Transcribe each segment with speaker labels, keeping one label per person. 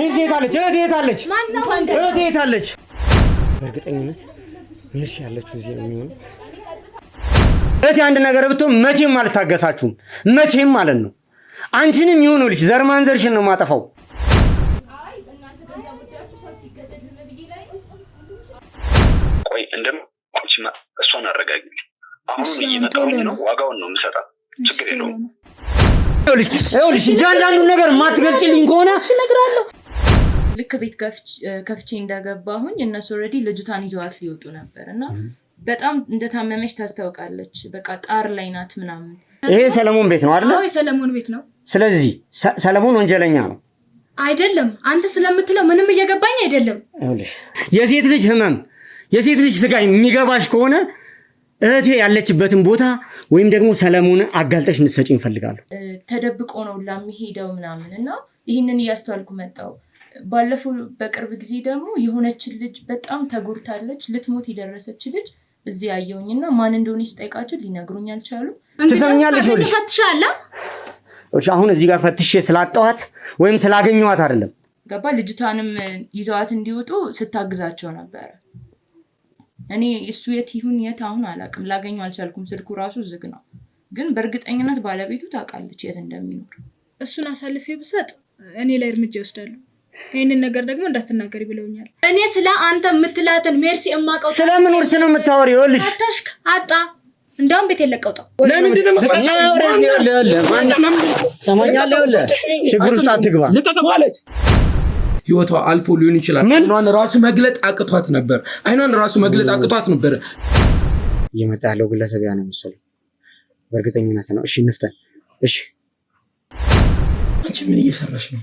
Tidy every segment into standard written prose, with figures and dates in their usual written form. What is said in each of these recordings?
Speaker 1: ሜርሲ የታለች? እህቴ የታለች? በእርግጠኝነት ሜርሲ ያለችው እዚህ ነው የሚሆነው። እህቴ አንድ ነገር ብትሆን መቼም አልታገሳችሁም። መቼም ማለት ነው። አንቺንም ይሁኑ ልጅ ዘር ማንዘርሽን ነው ማጠፋው።
Speaker 2: ቆይ እንደምንችማ እሷን አረጋግጥ። አሁን እየመጣሁ ነው። ዋጋውን ነው የምሰጣት። ችግር የለውም።
Speaker 1: ይኸውልሽ እያንዳንዱን ነገር ማትገልጭልኝ ከሆነ
Speaker 3: እነግራለሁ። ልክ ቤት ከፍቼ እንደገባሁኝ እነሱ ኦልሬዲ ልጅቷን ይዘዋት ሊወጡ ነበር እና በጣም እንደታመመች ታስታውቃለች። በቃ ጣር ላይ ናት ምናምን።
Speaker 1: ይሄ ሰለሞን ቤት ነው አይደል?
Speaker 4: አዎ ሰለሞን ቤት ነው።
Speaker 1: ስለዚህ ሰለሞን ወንጀለኛ ነው
Speaker 4: አይደለም? አንተ ስለምትለው ምንም እየገባኝ አይደለም።
Speaker 1: ይኸውልሽ የሴት ልጅ ህመም፣ የሴት ልጅ ስቃይ የሚገባሽ ከሆነ እህቴ ያለችበትን ቦታ ወይም ደግሞ ሰለሞን አጋልጠሽ እንድትሰጪኝ እፈልጋለሁ።
Speaker 3: ተደብቆ ነው ለሚሄደው ምናምን እና ይህንን እያስተዋልኩ መጣው። ባለፈው በቅርብ ጊዜ ደግሞ የሆነች ልጅ በጣም ተጎድታለች፣ ልትሞት የደረሰች ልጅ እዚህ ያየውኝና ማን እንደሆነ ሲጠይቃቸው ሊነግሩኝ አልቻሉም።
Speaker 1: ትሰምኛለሽ? ይኸውልሽ
Speaker 4: ፈትሻላ።
Speaker 1: አሁን እዚህ ጋር ፈትሼ ስላጣኋት ወይም ስላገኘኋት አይደለም።
Speaker 3: ገባ? ልጅቷንም ይዘዋት እንዲወጡ ስታግዛቸው ነበር። እኔ እሱ የት ይሁን የት አሁን አላውቅም፣ ላገኘው አልቻልኩም። ስልኩ ራሱ ዝግ ነው። ግን በእርግጠኝነት ባለቤቱ ታውቃለች የት እንደሚኖር።
Speaker 4: እሱን አሳልፌ ብሰጥ እኔ ላይ እርምጃ ይወስዳሉ። ይሄንን ነገር ደግሞ እንዳትናገሪ ብለውኛል። እኔ ስለ አንተ የምትላትን ሜርሲ እማቀው
Speaker 1: ስለምን ወርስ ነው የምታወሪው? ይኸውልሽ
Speaker 4: አታሽክ አጣ እንደውም ቤት የለቀውጣው
Speaker 1: ለምንድን ነው ችግር ውስጥ አትግባ
Speaker 5: ማለት ህይወቷ አልፎ ሊሆን ይችላል። አይኗን ራሱ መግለጥ አቅቷት ነበር።
Speaker 1: እየመጣ ያለው ግለሰብ ያ ነው መሰለኝ። በእርግጠኝነት ነው። እሺ እንፍተን። እሺ
Speaker 5: አንቺ ምን እየሰራሽ ነው?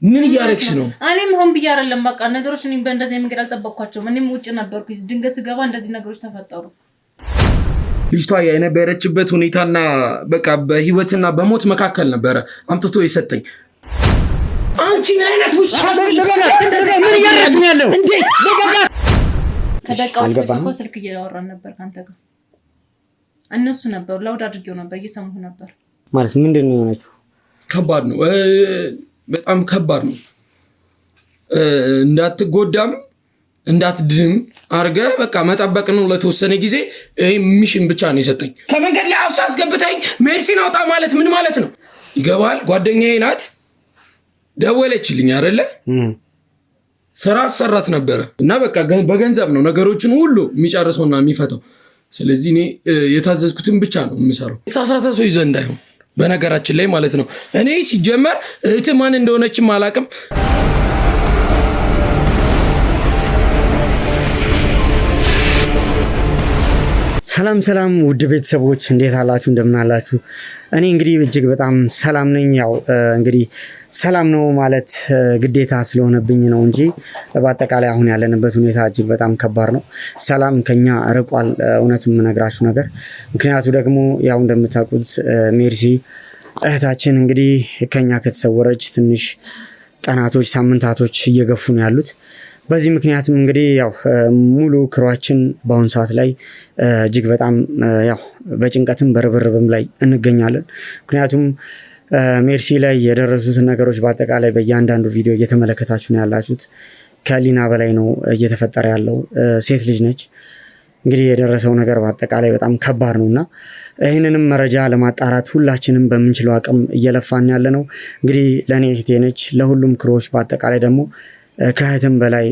Speaker 5: ምን እያረግሽ ነው?
Speaker 3: እኔም ሆን ብዬ አይደለም። በቃ ነገሮች እኔም በእንደዚህ መንገድ አልጠበቅኳቸውም። እኔም ውጭ ነበርኩ። ድንገት ስገባ እንደዚህ ነገሮች ተፈጠሩ።
Speaker 5: ልጅቷ የነበረችበት ሁኔታና በቃ በህይወትና በሞት መካከል ነበረ አምጥቶ የሰጠኝ። አንቺ ምን አይነት ውሻ
Speaker 1: ምን እያረግሽ ነው ያለው እንዴ?
Speaker 3: ከደቂቃዎች በፊት ስልክ እያወራን ነበር ካንተ ጋር። እነሱ ነበሩ ላውድ አድርጌው ነበር፣ እየሰሙህ ነበር።
Speaker 1: ማለት ምንድን ነው የሆነችው?
Speaker 5: ከባድ ነው፣ በጣም ከባድ ነው። እንዳትጎዳም እንዳትድንም አርገ በቃ መጠበቅ ነው ለተወሰነ ጊዜ። ይሄ ሚሽን ብቻ ነው የሰጠኝ። ከመንገድ ላይ አውሳ አስገብታኝ ሜርሲን አውጣ ማለት ምን ማለት ነው? ይገባል? ጓደኛዬ ናት፣ ደወለችልኝ አይደለ? ስራ አሰራት ነበረ እና በቃ በገንዘብ ነው ነገሮችን ሁሉ የሚጨርሰውና የሚፈታው። ስለዚህ እኔ የታዘዝኩትን ብቻ ነው የምሰራው። የተሳሳተ ሰው ይዘህ እንዳይሆን በነገራችን ላይ ማለት ነው። እኔ ሲጀመር እህት ማን እንደሆነችም አላውቅም።
Speaker 1: ሰላም ውድ ቤተሰቦች እንዴት አላችሁ? እንደምን አላችሁ? እኔ እንግዲህ እጅግ በጣም ሰላም ነኝ። ያው እንግዲህ ሰላም ነው ማለት ግዴታ ስለሆነብኝ ነው እንጂ በአጠቃላይ አሁን ያለንበት ሁኔታ እጅግ በጣም ከባድ ነው። ሰላም ከኛ ርቋል፣ እውነቱን የምነግራችሁ ነገር። ምክንያቱ ደግሞ ያው እንደምታውቁት ሜርሲ እህታችን እንግዲህ ከኛ ከተሰወረች ትንሽ ቀናቶች፣ ሳምንታቶች እየገፉ ነው ያሉት። በዚህ ምክንያትም እንግዲህ ያው ሙሉ ክሯችን በአሁን ሰዓት ላይ እጅግ በጣም ያው በጭንቀትም በርብርብም ላይ እንገኛለን። ምክንያቱም ሜርሲ ላይ የደረሱትን ነገሮች በአጠቃላይ በእያንዳንዱ ቪዲዮ እየተመለከታችሁ ነው ያላችሁት። ከሊና በላይ ነው እየተፈጠረ ያለው። ሴት ልጅ ነች። እንግዲህ የደረሰው ነገር በአጠቃላይ በጣም ከባድ ነውና ይህንንም መረጃ ለማጣራት ሁላችንም በምንችለው አቅም እየለፋን ያለ ነው። እንግዲህ ለእኔ እህቴ ነች፣ ለሁሉም ክሮች በአጠቃላይ ደግሞ ከእህትም በላይ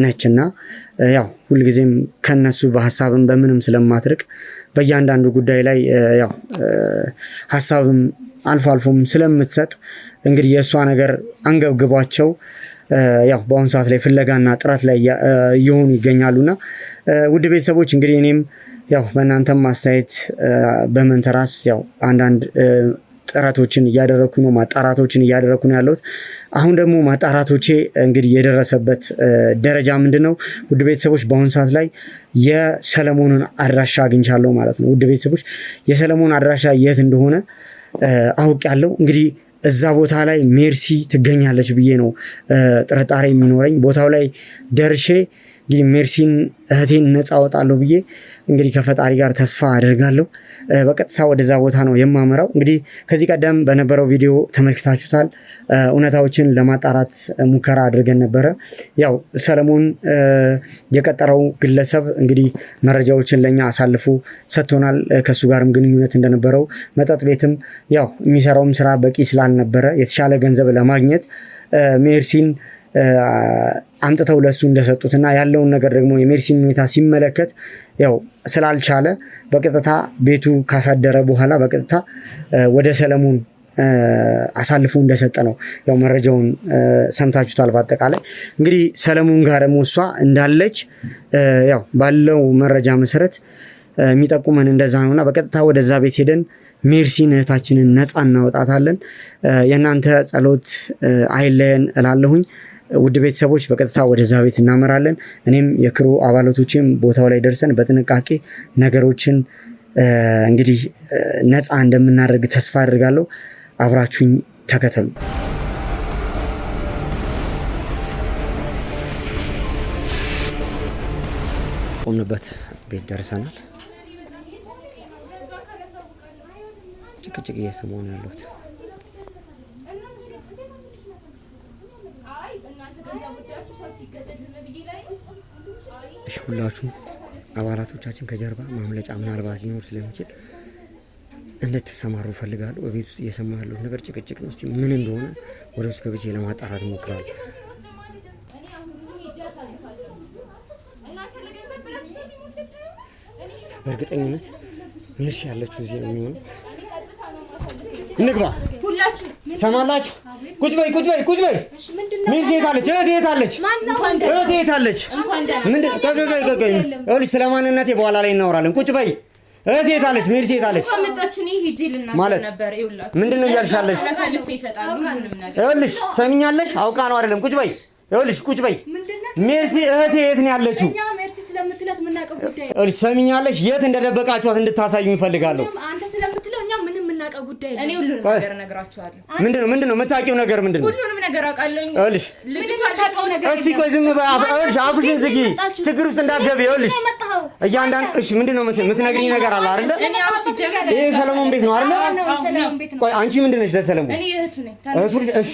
Speaker 1: ነችና ያው ሁልጊዜም ከነሱ በሀሳብም በምንም ስለማትርቅ በእያንዳንዱ ጉዳይ ላይ ያው ሀሳብም አልፎም ስለምትሰጥ እንግዲህ የእሷ ነገር አንገብግቧቸው ያው በአሁኑ ሰዓት ላይ ፍለጋና ጥረት ላይ እየሆኑ ይገኛሉና ውድ ቤተሰቦች እንግዲህ እኔም ያው በእናንተም ማስተያየት በመንተራስ ያው አንዳንድ ጥረቶችን እያደረኩ ነው፣ ማጣራቶችን እያደረኩ ነው ያለሁት። አሁን ደግሞ ማጣራቶቼ እንግዲህ የደረሰበት ደረጃ ምንድነው? ውድ ቤተሰቦች በአሁኑ ሰዓት ላይ የሰለሞንን አድራሻ አግኝቻለሁ ማለት ነው። ውድ ቤተሰቦች የሰለሞን አድራሻ የት እንደሆነ አውቄያለሁ። እንግዲህ እዛ ቦታ ላይ ሜርሲ ትገኛለች ብዬ ነው ጥርጣሬ የሚኖረኝ። ቦታው ላይ ደርሼ እንግዲህ ሜርሲን እህቴን ነፃ አወጣለሁ ብዬ እንግዲህ ከፈጣሪ ጋር ተስፋ አደርጋለሁ። በቀጥታ ወደዛ ቦታ ነው የማመራው። እንግዲህ ከዚህ ቀደም በነበረው ቪዲዮ ተመልክታችሁታል። እውነታዎችን ለማጣራት ሙከራ አድርገን ነበረ። ያው ሰለሞን የቀጠረው ግለሰብ እንግዲህ መረጃዎችን ለኛ አሳልፎ ሰጥቶናል። ከሱ ጋርም ግንኙነት እንደነበረው መጠጥ ቤትም ያው የሚሰራውም ስራ በቂ ስላልነበረ የተሻለ ገንዘብ ለማግኘት ሜርሲን አምጥተው ለሱ እንደሰጡትና ያለውን ነገር ደግሞ የሜርሲን ሁኔታ ሲመለከት ያው ስላልቻለ በቀጥታ ቤቱ ካሳደረ በኋላ በቀጥታ ወደ ሰለሞን አሳልፎ እንደሰጠ ነው ያው መረጃውን ሰምታችሁታል። በአጠቃላይ እንግዲህ ሰለሞን ጋር ደግሞ እሷ እንዳለች ያው ባለው መረጃ መሰረት የሚጠቁመን እንደዛ ነውና በቀጥታ ወደዛ ቤት ሄደን ሜርሲን እህታችንን ነፃ እናወጣታለን። የእናንተ ጸሎት አይለየን እላለሁኝ። ውድ ቤተሰቦች በቀጥታ ወደዛ ቤት እናመራለን። እኔም የክሩ አባላቶችም ቦታው ላይ ደርሰን በጥንቃቄ ነገሮችን እንግዲህ ነፃ እንደምናደርግ ተስፋ አድርጋለሁ። አብራችሁኝ ተከተሉ። ቆምንበት ቤት ደርሰናል። ጭቅጭቅ እየሰማሁ ነው ያለሁት። እሺ ሁላችሁም አባላቶቻችን ከጀርባ ማምለጫ ምናልባት ሊኖር ስለሚችል እንድትሰማሩ ፈልጋለሁ። በቤት ውስጥ እየሰማሁ ያለሁት ነገር ጭቅጭቅ ነው። እስቲ ምን እንደሆነ ወደ ውስጥ ገብቼ ለማጣራት እሞክራለሁ። በእርግጠኝነት ሜርሲ ያለችው እዚህ ነው የሚሆነው። እንግባ። ሰማላችሁ? ቁጭ በይ ቁጭ በይ ቁጭ በይ። ሜርሲ የት አለች? እህቴ የት አለች? እህቴ የት አለች? ምንድን ይኸውልሽ፣ ስለ ማንነቴ በኋላ ላይ እናወራለን። ቁጭ በይ። እህቴ የት አለች? ሜርሲ የት አለች? ማለት ምንድን ነው እያልሽ ያለሽ? ይኸውልሽ ሰሚኛለሽ? አውቃ ነው አይደለም? ቁጭ በይ። ይኸውልሽ ቁጭ በይ። ሜርሲ እህቴ የት ነው ያለችው?
Speaker 4: ስለምትላት የምናውቀው ጉዳይ ነው።
Speaker 1: ይኸውልሽ ሰሚኛለሽ? የት እንደደበቃችኋት እንድታሳዩኝ እፈልጋለሁ።
Speaker 4: አንተ ስለምትለው እኛ ምንም የምናውቀው ጉዳይ ነው።
Speaker 3: እኔ ሁሉንም ነገር እነግራችኋለሁ።
Speaker 1: ምንድነው የምታውቂው ነገር ምንድነው?
Speaker 3: ሁሉንም ነገር አውቃለሁ።
Speaker 1: ይኸውልሽ
Speaker 3: ልጅቷ ታውቀው ነገር
Speaker 1: እስቲ ቆይ ዝም በይ። ይኸውልሽ አፍሽን ዝጊ። ችግር ውስጥ እንዳትገቢ። ይኸውልሽ እያንዳንዱ እሺ፣ ምንድነው የምትነግሪኝ ነገር አለ አይደለ?
Speaker 3: እኔ አሁን ሲጀምር
Speaker 1: ይሄ ሰለሞን ቤት ነው አይደለ? ቆይ አንቺ ምንድን ነሽ ለሰለሞን?
Speaker 3: እኔ እህቱ ነኝ።
Speaker 1: እሺ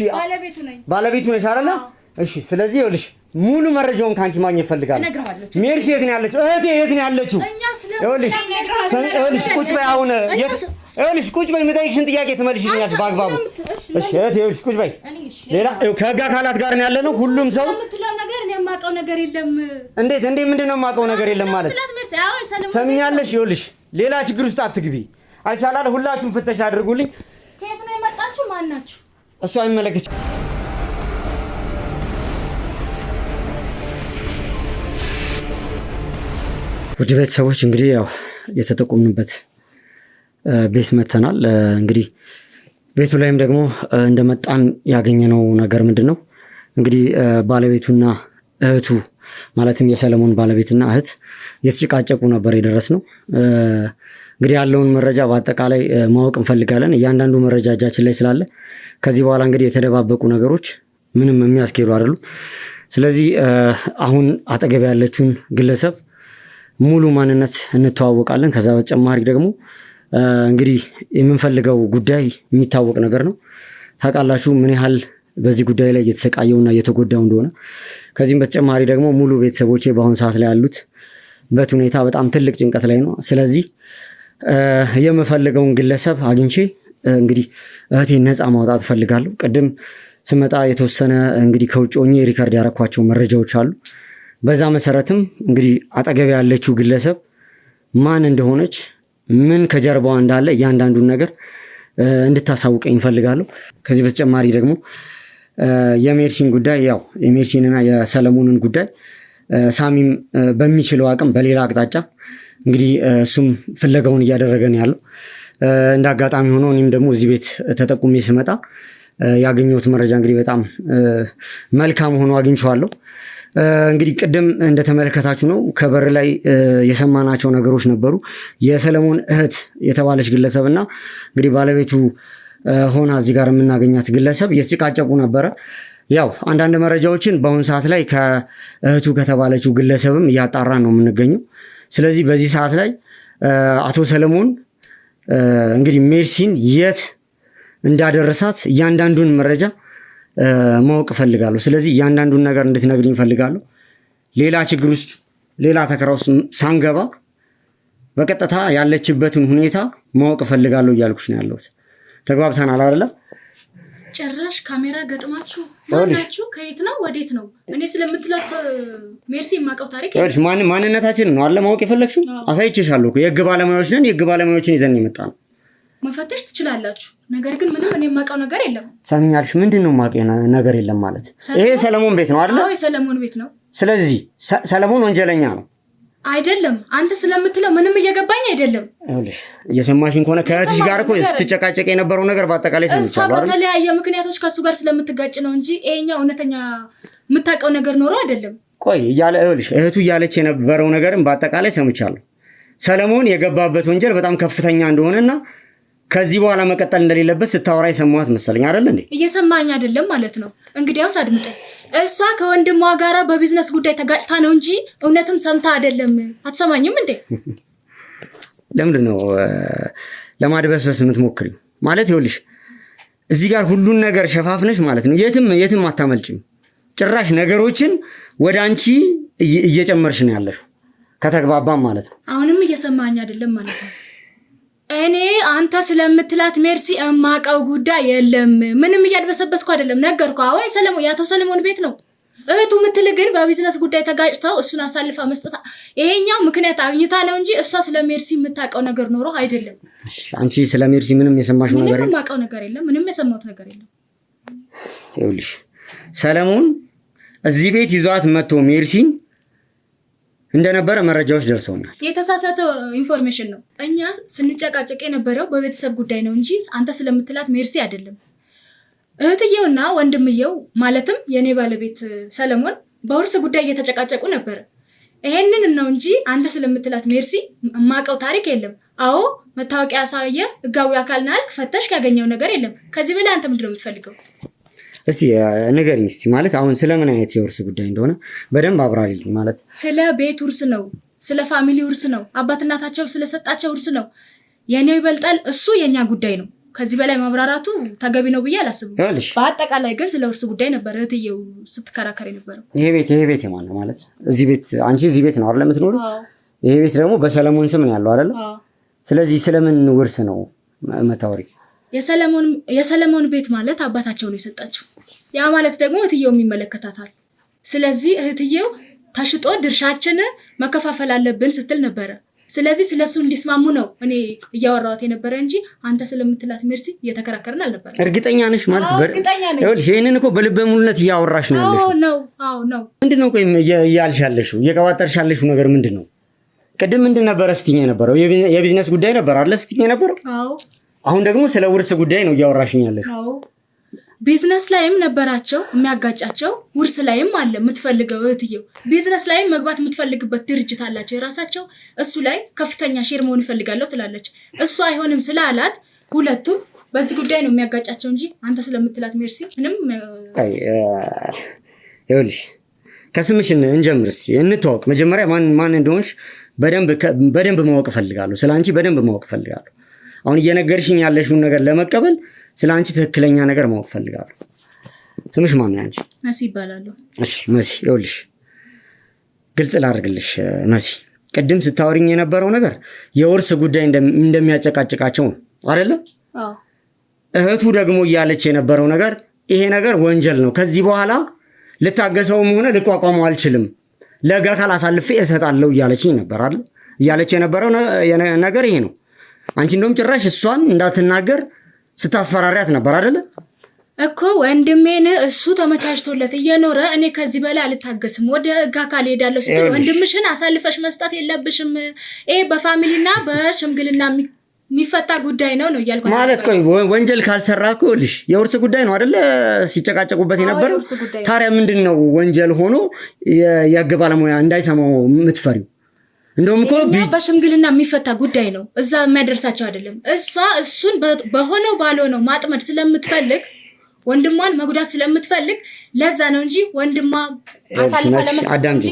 Speaker 4: ባለቤቱ
Speaker 1: ነሽ አይደለ? እሺ ስለዚህ ይኸውልሽ ሙሉ መረጃውን ካንቺ ማግኘት ፈልጋለሁ። ሜርሲ የት ነው ያለችው? እህቴ የት ነው ያለችው? ይኸውልሽ ቁጭ በይ። አሁን ይኸውልሽ ቁጭ በይ። የምጠይቅሽን ጥያቄ ትመልሽልኛለሽ በአግባቡ። እሺ እህቴ ይኸውልሽ ቁጭ በይ። ሌላ ከህግ አካላት ጋር ነው ያለነው። ሁሉም ሰው
Speaker 4: የምትለው ነገር እኔ የማውቀው ነገር የለም።
Speaker 1: እንዴት ምንድን ነው የማውቀው ነገር የለም ማለት? ሰሚኛለሽ? ይኸውልሽ ሌላ ችግር ውስጥ አትግቢ አይቻላል። ሁላችሁም ፍተሻ አድርጉልኝ።
Speaker 4: ከየት ነው የመጣችሁ? ማን ናችሁ?
Speaker 1: እሱ አይመለከትሽ። ውድ ቤተሰቦች እንግዲህ ያው የተጠቆምንበት ቤት መተናል። እንግዲህ ቤቱ ላይም ደግሞ እንደመጣን ያገኘነው ነገር ምንድን ነው እንግዲህ ባለቤቱና እህቱ ማለትም የሰለሞን ባለቤትና እህት የተጨቃጨቁ ነበር የደረስነው። እንግዲህ ያለውን መረጃ በአጠቃላይ ማወቅ እንፈልጋለን። እያንዳንዱ መረጃ እጃችን ላይ ስላለ ከዚህ በኋላ እንግዲህ የተደባበቁ ነገሮች ምንም የሚያስኬዱ አይደሉም። ስለዚህ አሁን አጠገብ ያለችውን ግለሰብ ሙሉ ማንነት እንተዋወቃለን። ከዛ በተጨማሪ ደግሞ እንግዲህ የምንፈልገው ጉዳይ የሚታወቅ ነገር ነው። ታውቃላችሁ ምን ያህል በዚህ ጉዳይ ላይ እየተሰቃየውና እየተጎዳው እንደሆነ። ከዚህም በተጨማሪ ደግሞ ሙሉ ቤተሰቦቼ በአሁኑ ሰዓት ላይ ያሉት በት ሁኔታ በጣም ትልቅ ጭንቀት ላይ ነው። ስለዚህ የምፈልገውን ግለሰብ አግኝቼ እንግዲህ እህቴን ነፃ ማውጣት እፈልጋለሁ። ቅድም ስመጣ የተወሰነ እንግዲህ ከውጭ ሆኜ ሪከርድ ያረኳቸው መረጃዎች አሉ። በዛ መሰረትም እንግዲህ አጠገብ ያለችው ግለሰብ ማን እንደሆነች ምን ከጀርባዋ እንዳለ እያንዳንዱን ነገር እንድታሳውቀኝ እፈልጋለሁ። ከዚህ በተጨማሪ ደግሞ የሜርሲን ጉዳይ ያው የሜርሲንና የሰለሞንን ጉዳይ ሳሚም በሚችለው አቅም በሌላ አቅጣጫ እንግዲህ እሱም ፍለጋውን እያደረገ ነው ያለው። እንደ አጋጣሚ ሆኖ እኔም ደግሞ እዚህ ቤት ተጠቁሜ ስመጣ ያገኘሁት መረጃ እንግዲህ በጣም መልካም ሆኖ አግኝቼዋለሁ። እንግዲህ ቅድም እንደተመለከታችሁ ነው ከበር ላይ የሰማናቸው ነገሮች ነበሩ። የሰለሞን እህት የተባለች ግለሰብ እና እንግዲህ ባለቤቱ ሆና እዚህ ጋር የምናገኛት ግለሰብ እየተጨቃጨቁ ነበረ። ያው አንዳንድ መረጃዎችን በአሁኑ ሰዓት ላይ ከእህቱ ከተባለችው ግለሰብም እያጣራን ነው የምንገኘው። ስለዚህ በዚህ ሰዓት ላይ አቶ ሰለሞን እንግዲህ ሜርሲን የት እንዳደረሳት እያንዳንዱን መረጃ ማወቅ እፈልጋለሁ። ስለዚህ እያንዳንዱን ነገር እንድትነግሪኝ እፈልጋለሁ። ሌላ ችግር ውስጥ ሌላ ተከራ ውስጥ ሳንገባ በቀጥታ ያለችበትን ሁኔታ ማወቅ እፈልጋለሁ እያልኩሽ ነው ያለሁት። ተግባብተናል አይደለም?
Speaker 4: ጭራሽ ካሜራ ገጥማችሁ ማናችሁ? ከየት ነው ወዴት ነው? እኔ ስለምትላት ሜርሲ የማውቀው ታሪክ
Speaker 1: ይኸውልሽ፣ ማንነታችን ነው አለ ማወቅ የፈለግሽው? አሳይቼሻለሁ እኮ የህግ ባለሙያዎች ነን። የህግ ባለሙያዎችን ይዘን የመጣ ነው።
Speaker 4: መፈተሽ ትችላላችሁ። ነገር ግን ምንም እኔ የማውቀው ነገር የለም።
Speaker 1: ሰምኛልሽ? ምንድን ነው የማውቀው ነገር የለም ማለት? ይሄ ሰለሞን ቤት ነው አይደል?
Speaker 4: አዎ የሰለሞን ቤት ነው።
Speaker 1: ስለዚህ ሰለሞን ወንጀለኛ ነው
Speaker 4: አይደለም? አንተ ስለምትለው ምንም እየገባኝ አይደለም።
Speaker 1: ይኸውልሽ፣ እየሰማሽኝ ከሆነ ከእህትሽ ጋር እኮ ስትጨቃጨቅ የነበረው ነገር በአጠቃላይ ሰምቻለሁ አይደል?
Speaker 4: በተለያየ ምክንያቶች ከሱ ጋር ስለምትጋጭ ነው እንጂ ይሄኛው እውነተኛ የምታውቀው ነገር ኖሮ አይደለም።
Speaker 1: ቆይ ይኸውልሽ፣ እህቱ እያለች የነበረው ነገርም በአጠቃላይ ሰምቻለሁ። ሰለሞን የገባበት ወንጀል በጣም ከፍተኛ እንደሆነና ከዚህ በኋላ መቀጠል እንደሌለበት ስታወራ የሰማኋት መሰለኝ አይደል እንዴ?
Speaker 4: እየሰማኝ አይደለም ማለት ነው። እንግዲያውስ አድምጠኝ። እሷ ከወንድሟ ጋራ በቢዝነስ ጉዳይ ተጋጭታ ነው እንጂ እውነትም ሰምታ አይደለም። አትሰማኝም እንዴ?
Speaker 1: ለምንድን ነው ለማድበስበስ የምትሞክሪው? ማለት ይኸውልሽ እዚህ ጋር ሁሉን ነገር ሸፋፍነሽ ማለት ነው የትም አታመልጭም። ጭራሽ ነገሮችን ወደ አንቺ እየጨመርሽ ነው ያለሽው። ከተግባባም ማለት ነው።
Speaker 4: አሁንም እየሰማኝ አይደለም ማለት ነው። እኔ አንተ ስለምትላት ሜርሲ እማቀው ጉዳይ የለም። ምንም እያድበሰበስኩ አይደለም፣ ነገርኩ። አዎ የአቶ ሰለሞን ቤት ነው። እህቱ ምትል ግን በቢዝነስ ጉዳይ ተጋጭተው እሱን አሳልፋ መስጠት ይሄኛው ምክንያት አግኝታ ነው እንጂ እሷ ስለ ሜርሲ የምታውቀው ነገር ኖሮ አይደለም።
Speaker 1: አንቺ ስለ ሜርሲ ምንም የሰማሽው ነገር የለም?
Speaker 4: ምንም የማውቀው ነገር የለም። ምንም የሰማሁት ነገር የለም።
Speaker 1: ይኸውልሽ ሰለሞን እዚህ ቤት ይዟት መጥቶ ሜርሲን እንደነበረ መረጃዎች ደርሰውናል።
Speaker 4: የተሳሳተ ኢንፎርሜሽን ነው። እኛ ስንጨቃጨቅ የነበረው በቤተሰብ ጉዳይ ነው እንጂ አንተ ስለምትላት ሜርሲ አይደለም። እህትየውና ወንድምየው ማለትም የኔ ባለቤት ሰለሞን በውርስ ጉዳይ እየተጨቃጨቁ ነበረ። ይሄንን ነው እንጂ አንተ ስለምትላት ሜርሲ የማውቀው ታሪክ የለም። አዎ መታወቂያ ያሳየ ህጋዊ አካል ናልክ ፈተሽ ያገኘው ነገር የለም። ከዚህ በላይ አንተ ምንድነው የምትፈልገው?
Speaker 1: እስቲ ንገሪኝ እስቲ። ማለት አሁን ስለምን አይነት የውርስ ጉዳይ እንደሆነ በደንብ አብራሪልኝ። ማለት
Speaker 4: ስለ ቤት ውርስ ነው፣ ስለ ፋሚሊ ውርስ ነው፣ አባት እናታቸው ስለሰጣቸው ውርስ ነው። የኔው ይበልጣል፣ እሱ የኛ ጉዳይ ነው። ከዚህ በላይ ማብራራቱ ተገቢ ነው ብዬ አላስብም። በአጠቃላይ ግን ስለ ውርስ ጉዳይ ነበር እህትየው ስትከራከር የነበረው። ይሄ
Speaker 1: ቤት የማን ነው? ማለት እዚህ ቤት አንቺ እዚህ ቤት ነው አይደል የምትኖሪው? ይሄ ቤት ደግሞ በሰለሞን ስም ነው ያለው አይደል? ስለዚህ ስለምን ውርስ ነው መታወሪ?
Speaker 4: የሰለሞን ቤት ማለት አባታቸው ነው የሰጣቸው። ያ ማለት ደግሞ እህትየው የሚመለከታታል። ስለዚህ እህትየው ተሽጦ ድርሻችን መከፋፈል አለብን ስትል ነበረ። ስለዚህ ስለሱ እንዲስማሙ ነው እኔ እያወራሁት የነበረ እንጂ አንተ ስለምትላት ሜርሲ እየተከራከርን አልነበረ።
Speaker 1: እርግጠኛ ነሽ? ማለት
Speaker 4: እርግጠኛ ነኝ።
Speaker 1: ይኸውልሽ ይሄንን እኮ በልበ ሙሉነት እያወራሽ ነው ያለሽው።
Speaker 4: አዎ ነው።
Speaker 1: ምንድነው ቆይ እያልሽ ያለሽው እየቀባጠርሽ ያለሽው ነገር ምንድነው? ቅድም ምንድን ነበረ ስትይኝ የነበረው? የቢዝነስ ጉዳይ ነበር አይደል ስትይኝ የነበረው?
Speaker 4: አዎ።
Speaker 1: አሁን ደግሞ ስለ ውርስ ጉዳይ ነው እያወራሽኝ ያለሽው።
Speaker 4: አዎ። ቢዝነስ ላይም ነበራቸው የሚያጋጫቸው፣ ውርስ ላይም አለ የምትፈልገው እህትየው። ቢዝነስ ላይም መግባት የምትፈልግበት ድርጅት አላቸው የራሳቸው። እሱ ላይ ከፍተኛ ሼር መሆን ይፈልጋለሁ ትላለች። እሱ አይሆንም ስላላት ሁለቱም በዚህ ጉዳይ ነው የሚያጋጫቸው እንጂ አንተ ስለምትላት ሜርሲ ምንም።
Speaker 1: ይኸውልሽ ከስምሽ እንጀምር እስኪ እንተዋወቅ። መጀመሪያ ማን እንደሆንሽ በደንብ ማወቅ እፈልጋለሁ። ስለ አንቺ በደንብ ማወቅ እፈልጋለሁ። አሁን እየነገርሽኝ ያለሽውን ነገር ለመቀበል ስለ አንቺ ትክክለኛ ነገር ማወቅ እፈልጋለሁ። ስምሽ ማን ነው አንቺ?
Speaker 4: መሲ ይባላለሁ።
Speaker 1: እሺ መሲ፣ ይኸውልሽ ግልጽ ላድርግልሽ መሲ፣ ቅድም ስታወሪኝ የነበረው ነገር የውርስ ጉዳይ እንደሚያጨቃጭቃቸው ነው አይደለ?
Speaker 4: አዎ።
Speaker 1: እህቱ ደግሞ እያለች የነበረው ነገር ይሄ ነገር ወንጀል ነው፣ ከዚህ በኋላ ልታገሰውም ሆነ ልቋቋመው አልችልም፣ ለጋ ካላሳልፌ እሰጣለሁ እያለችኝ ነበር አይደል? እያለች የነበረው ነገር ይሄ ነው። አንቺ እንደውም ጭራሽ እሷን እንዳትናገር ስታስፈራሪያት ነበር አይደለ?
Speaker 4: እኮ ወንድሜን እሱ ተመቻችቶለት እየኖረ እኔ ከዚህ በላይ አልታገስም፣ ወደ ህግ አካል ሄዳለሁ ስትል ወንድምሽን አሳልፈሽ መስጠት የለብሽም፣ ይሄ በፋሚሊና በሽምግልና የሚፈታ ጉዳይ ነው እያልኩ
Speaker 1: ማለት። ቆይ ወንጀል ካልሰራ እኮ ልሽ የውርስ ጉዳይ ነው አይደለ ሲጨቃጨቁበት የነበረው። ታዲያ ምንድን ነው ወንጀል ሆኖ የህግ ባለሙያ እንዳይሰማው የምትፈሪው? እንደውም እኮ
Speaker 4: በሽምግልና የሚፈታ ጉዳይ ነው፣ እዛ የሚያደርሳቸው አይደለም። እሷ እሱን በሆነው ባልሆነው ማጥመድ ስለምትፈልግ ወንድሟን መጉዳት ስለምትፈልግ ለዛ ነው እንጂ ወንድሟ አሳልፋ ለመስጠት እንጂ።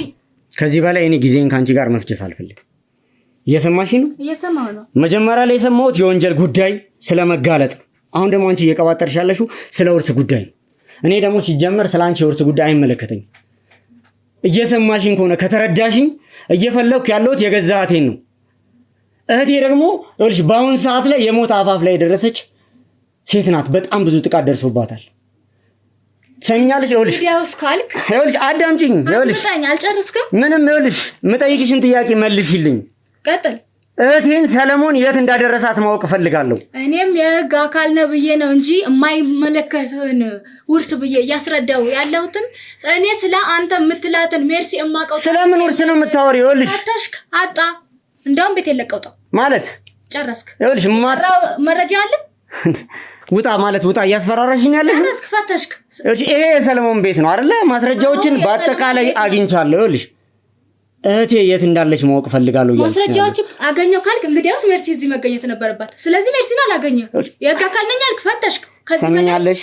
Speaker 1: ከዚህ በላይ እኔ ጊዜን ካንቺ ጋር መፍጀት አልፈልግም። እየሰማሽ ነው?
Speaker 4: እየሰማሁ ነው።
Speaker 1: መጀመሪያ ላይ የሰማሁት የወንጀል ጉዳይ ስለመጋለጥ፣ አሁን ደግሞ አንቺ እየቀባጠርሽ ያለሽው ስለ ውርስ ጉዳይ ነው። እኔ ደግሞ ሲጀመር ስለ አንቺ የውርስ ጉዳይ አይመለከተኝም። እየሰማሽኝ ከሆነ ከተረዳሽኝ እየፈለኩ ያለሁት የገዛ እህቴን ነው። እህቴ ደግሞ ይኸውልሽ በአሁን ሰዓት ላይ የሞት አፋፍ ላይ የደረሰች ሴት ናት። በጣም ብዙ ጥቃት ደርሶባታል። ሰኛለሽ?
Speaker 4: ይኸውልሽ ካልክ
Speaker 1: ይኸውልሽ አዳምጪኝ። ይኸውልሽ
Speaker 4: አልጨርስክም?
Speaker 1: ምንም ይኸውልሽ የምጠይቅሽን ጥያቄ መልሽልኝ።
Speaker 4: ቀጥል።
Speaker 1: እህቴን ሰለሞን የት እንዳደረሳት ማወቅ እፈልጋለሁ።
Speaker 4: እኔም የህግ አካል ነው ብዬ ነው እንጂ የማይመለከትህን ውርስ ብዬ እያስረዳው ያለሁትን እኔ ስለ አንተ የምትላትን ሜርሲ እማቀው።
Speaker 1: ስለምን ውርስ ነው የምታወሪው? ይኸውልሽ
Speaker 4: ፈተሽክ አጣ። እንደውም ቤት የለቀውጣው
Speaker 1: ማለት
Speaker 4: ጨረስክ።
Speaker 1: ይኸውልሽ
Speaker 4: መረጃ አለ
Speaker 1: ውጣ ማለት ውጣ እያስፈራራሽኝ ያለሽ።
Speaker 4: ጨረስክ፣ ፈተሽክ።
Speaker 1: ይሄ የሰለሞን ቤት ነው አይደለ? ማስረጃዎችን በአጠቃላይ አግኝቻለሁ። ይኸውልሽ እህቴ የት እንዳለች ማወቅ ፈልጋለሁ።
Speaker 4: ማስረጃዎች አገኘው ካልክ እንግዲያውስ ሜርሲ እዚህ መገኘት ነበረባት። ስለዚህ ሜርሲን አላገኘው። የህግ አካል ነኝ አልክ፣ ፈተሽክ።
Speaker 1: ሰምኛለሽ?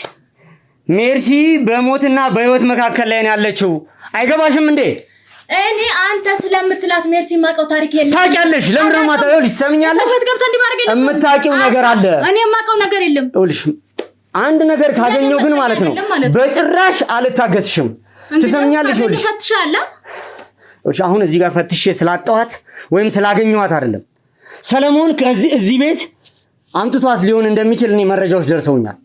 Speaker 1: ሜርሲ በሞትና በህይወት መካከል ላይ ነው ያለችው። አይገባሽም እንዴ?
Speaker 4: እኔ አንተ ስለምትላት ሜርሲ ማቀው ታሪክ የለም።
Speaker 1: ታውቂያለሽ? ለምን ነው ማታ? ይኸውልሽ ሰምኛለሽ?
Speaker 4: ሰፈት ገብታ እንዲማርገ የለም።
Speaker 1: የምታውቂው ነገር አለ።
Speaker 4: እኔ ማቀው ነገር የለም።
Speaker 1: ይኸውልሽ አንድ ነገር ካገኘው ግን ማለት ነው በጭራሽ አልታገስሽም። ትሰምኛለሽ? ይኸውልሽ
Speaker 4: ፈትሻለሁ።
Speaker 1: አሁን እዚህ ጋር ፈትሼ ስላጣኋት ወይም ስላገኘኋት አይደለም። ሰለሞን እዚህ ቤት አምጥቷት ሊሆን እንደሚችል እኔ መረጃዎች ደርሰውኛል።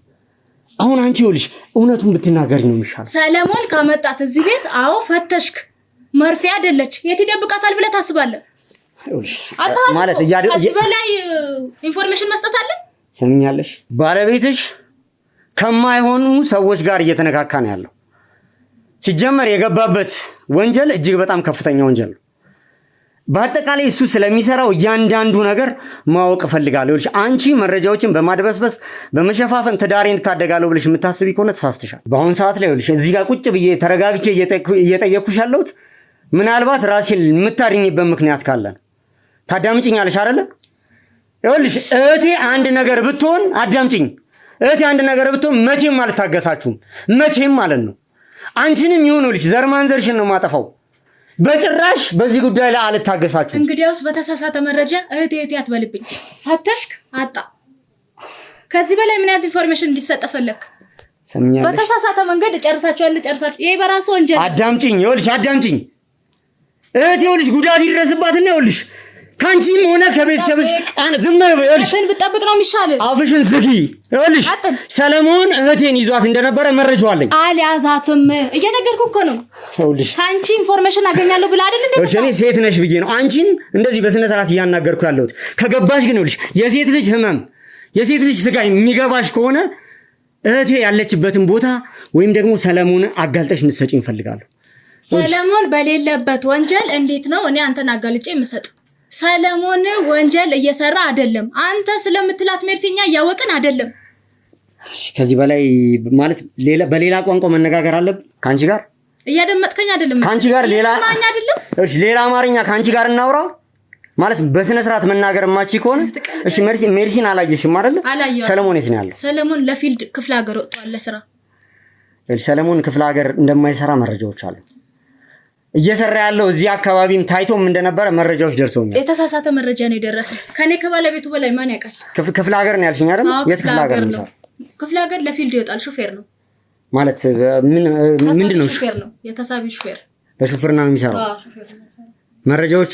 Speaker 1: አሁን አንቺ ይኸውልሽ እውነቱን ብትናገሪ ነው የሚሻለው።
Speaker 4: ሰለሞን ካመጣት እዚህ ቤት አዎ ፈተሽክ። መርፌ አይደለች የት ይደብቃታል ብለህ ታስባለህ? ማለት ከዚህ በላይ ኢንፎርሜሽን መስጠት አለ?
Speaker 1: ሰምኛለሽ? ባለቤትሽ ከማይሆኑ ሰዎች ጋር እየተነካካ ነው ያለው። ሲጀመር የገባበት ወንጀል እጅግ በጣም ከፍተኛ ወንጀል ነው። በአጠቃላይ እሱ ስለሚሰራው እያንዳንዱ ነገር ማወቅ እፈልጋለሁ። አንቺ መረጃዎችን በማድበስበስ በመሸፋፈን ትዳሬን እንድታደጋለሁ ብለሽ የምታስቢ ከሆነ ተሳስተሻል። በአሁን ሰዓት ላይ እዚህ ጋር ቁጭ ብዬ ተረጋግቼ እየጠየኩሽ ያለሁት ምናልባት ራስሽን የምታድኝበት ምክንያት ካለ ታዳምጪኛለሽ አይደለ? ይኸውልሽ እህቴ አንድ ነገር ብትሆን አዳምጪኝ። እህቴ አንድ ነገር ብትሆን መቼም አልታገሳችሁም። መቼም ማለት ነው። አንቺንም ይሁንልሽ ዘርማንዘርሽን ነው ማጠፋው። በጭራሽ በዚህ ጉዳይ ላይ አልታገሳችሁም።
Speaker 4: እንግዲያውስ በተሳሳተ መረጃ እህቴ አትበልብኝ። ፈተሽክ አጣ። ከዚህ በላይ ምን አይነት ኢንፎርሜሽን እንዲሰጥ ፈለክ?
Speaker 1: ሰምኛለሽ?
Speaker 4: በተሳሳተ መንገድ ጨርሳችሁ። ይሄ በራሱ ወንጀል።
Speaker 1: አዳምጪኝ። ይኸውልሽ አዳምጪኝ። እህቴ ይኸውልሽ ጉዳት ይድረስባትና ይኸውልሽ ካንቺም ሆነ ከቤተሰብሽ ዝም በይ። ይኸውልሽ
Speaker 4: ብትጠብቅ ነው የሚሻል።
Speaker 1: አፍሽን ዝጊ። ይኸውልሽ ሰለሞን እህቴን ይዟት እንደነበረ መረጃው አለኝ።
Speaker 4: አልያዛትም። እየነገርኩህ እኮ ነው።
Speaker 1: ይኸውልሽ
Speaker 4: ካንቺ ኢንፎርሜሽን አገኛለሁ ብላ አይደል እንዴ?
Speaker 1: እኔ ሴት ነሽ ብዬ ነው አንቺን እንደዚህ በስነ ስርዓት እያናገርኩ ያለሁት። ከገባሽ ግን ይኸውልሽ የሴት ልጅ ህመም፣ የሴት ልጅ ስቃይ የሚገባሽ ከሆነ እህቴ ያለችበትን ቦታ ወይም ደግሞ ሰለሞን አጋልጠሽ እንድትሰጪኝ እፈልጋለሁ።
Speaker 4: ሰለሞን በሌለበት ወንጀል እንዴት ነው እኔ አንተን አጋልጬ የምሰጥ? ሰለሞን ወንጀል እየሰራ አይደለም። አንተ ስለምትላት ሜርሲኛ እያወቅን አይደለም።
Speaker 1: ከዚህ በላይ ማለት በሌላ ቋንቋ መነጋገር አለብን። ካንቺ ጋር
Speaker 4: እያደመጥከኝ አይደለም?
Speaker 1: ካንቺ ጋር ሌላ
Speaker 4: አይደለም።
Speaker 1: እሺ ሌላ አማርኛ ካንቺ ጋር እናውራ ማለት በስነ ስርዓት መናገር ማቺ ከሆነ እሺ። ሜርሲን አላየሽም አይደል? ሰለሞን የት ነው ያለው?
Speaker 4: ሰለሞን ለፊልድ ክፍለ ሀገር ወጥቷል ለስራ።
Speaker 1: ሰለሞን ክፍለ ሀገር እንደማይሰራ መረጃዎች አሉ። እየሰራ ያለው እዚህ አካባቢም ታይቶም እንደነበረ መረጃዎች ደርሰውኛል።
Speaker 4: የተሳሳተ መረጃ ነው የደረሰው። ከኔ ከባለቤቱ በላይ ማን ያውቃል?
Speaker 1: ክፍለ ሀገር ነው ያልሽኝ አይደል? የት ክፍለ ሀገር ነው?
Speaker 4: ክፍለ ሀገር ለፊልድ ይወጣል። ሹፌር ነው
Speaker 1: ማለት ምንድን ነው?
Speaker 4: ሹፌር ነው፣ የተሳቢ ሹፌር።
Speaker 1: በሹፌርና ነው የሚሰራው። መረጃዎች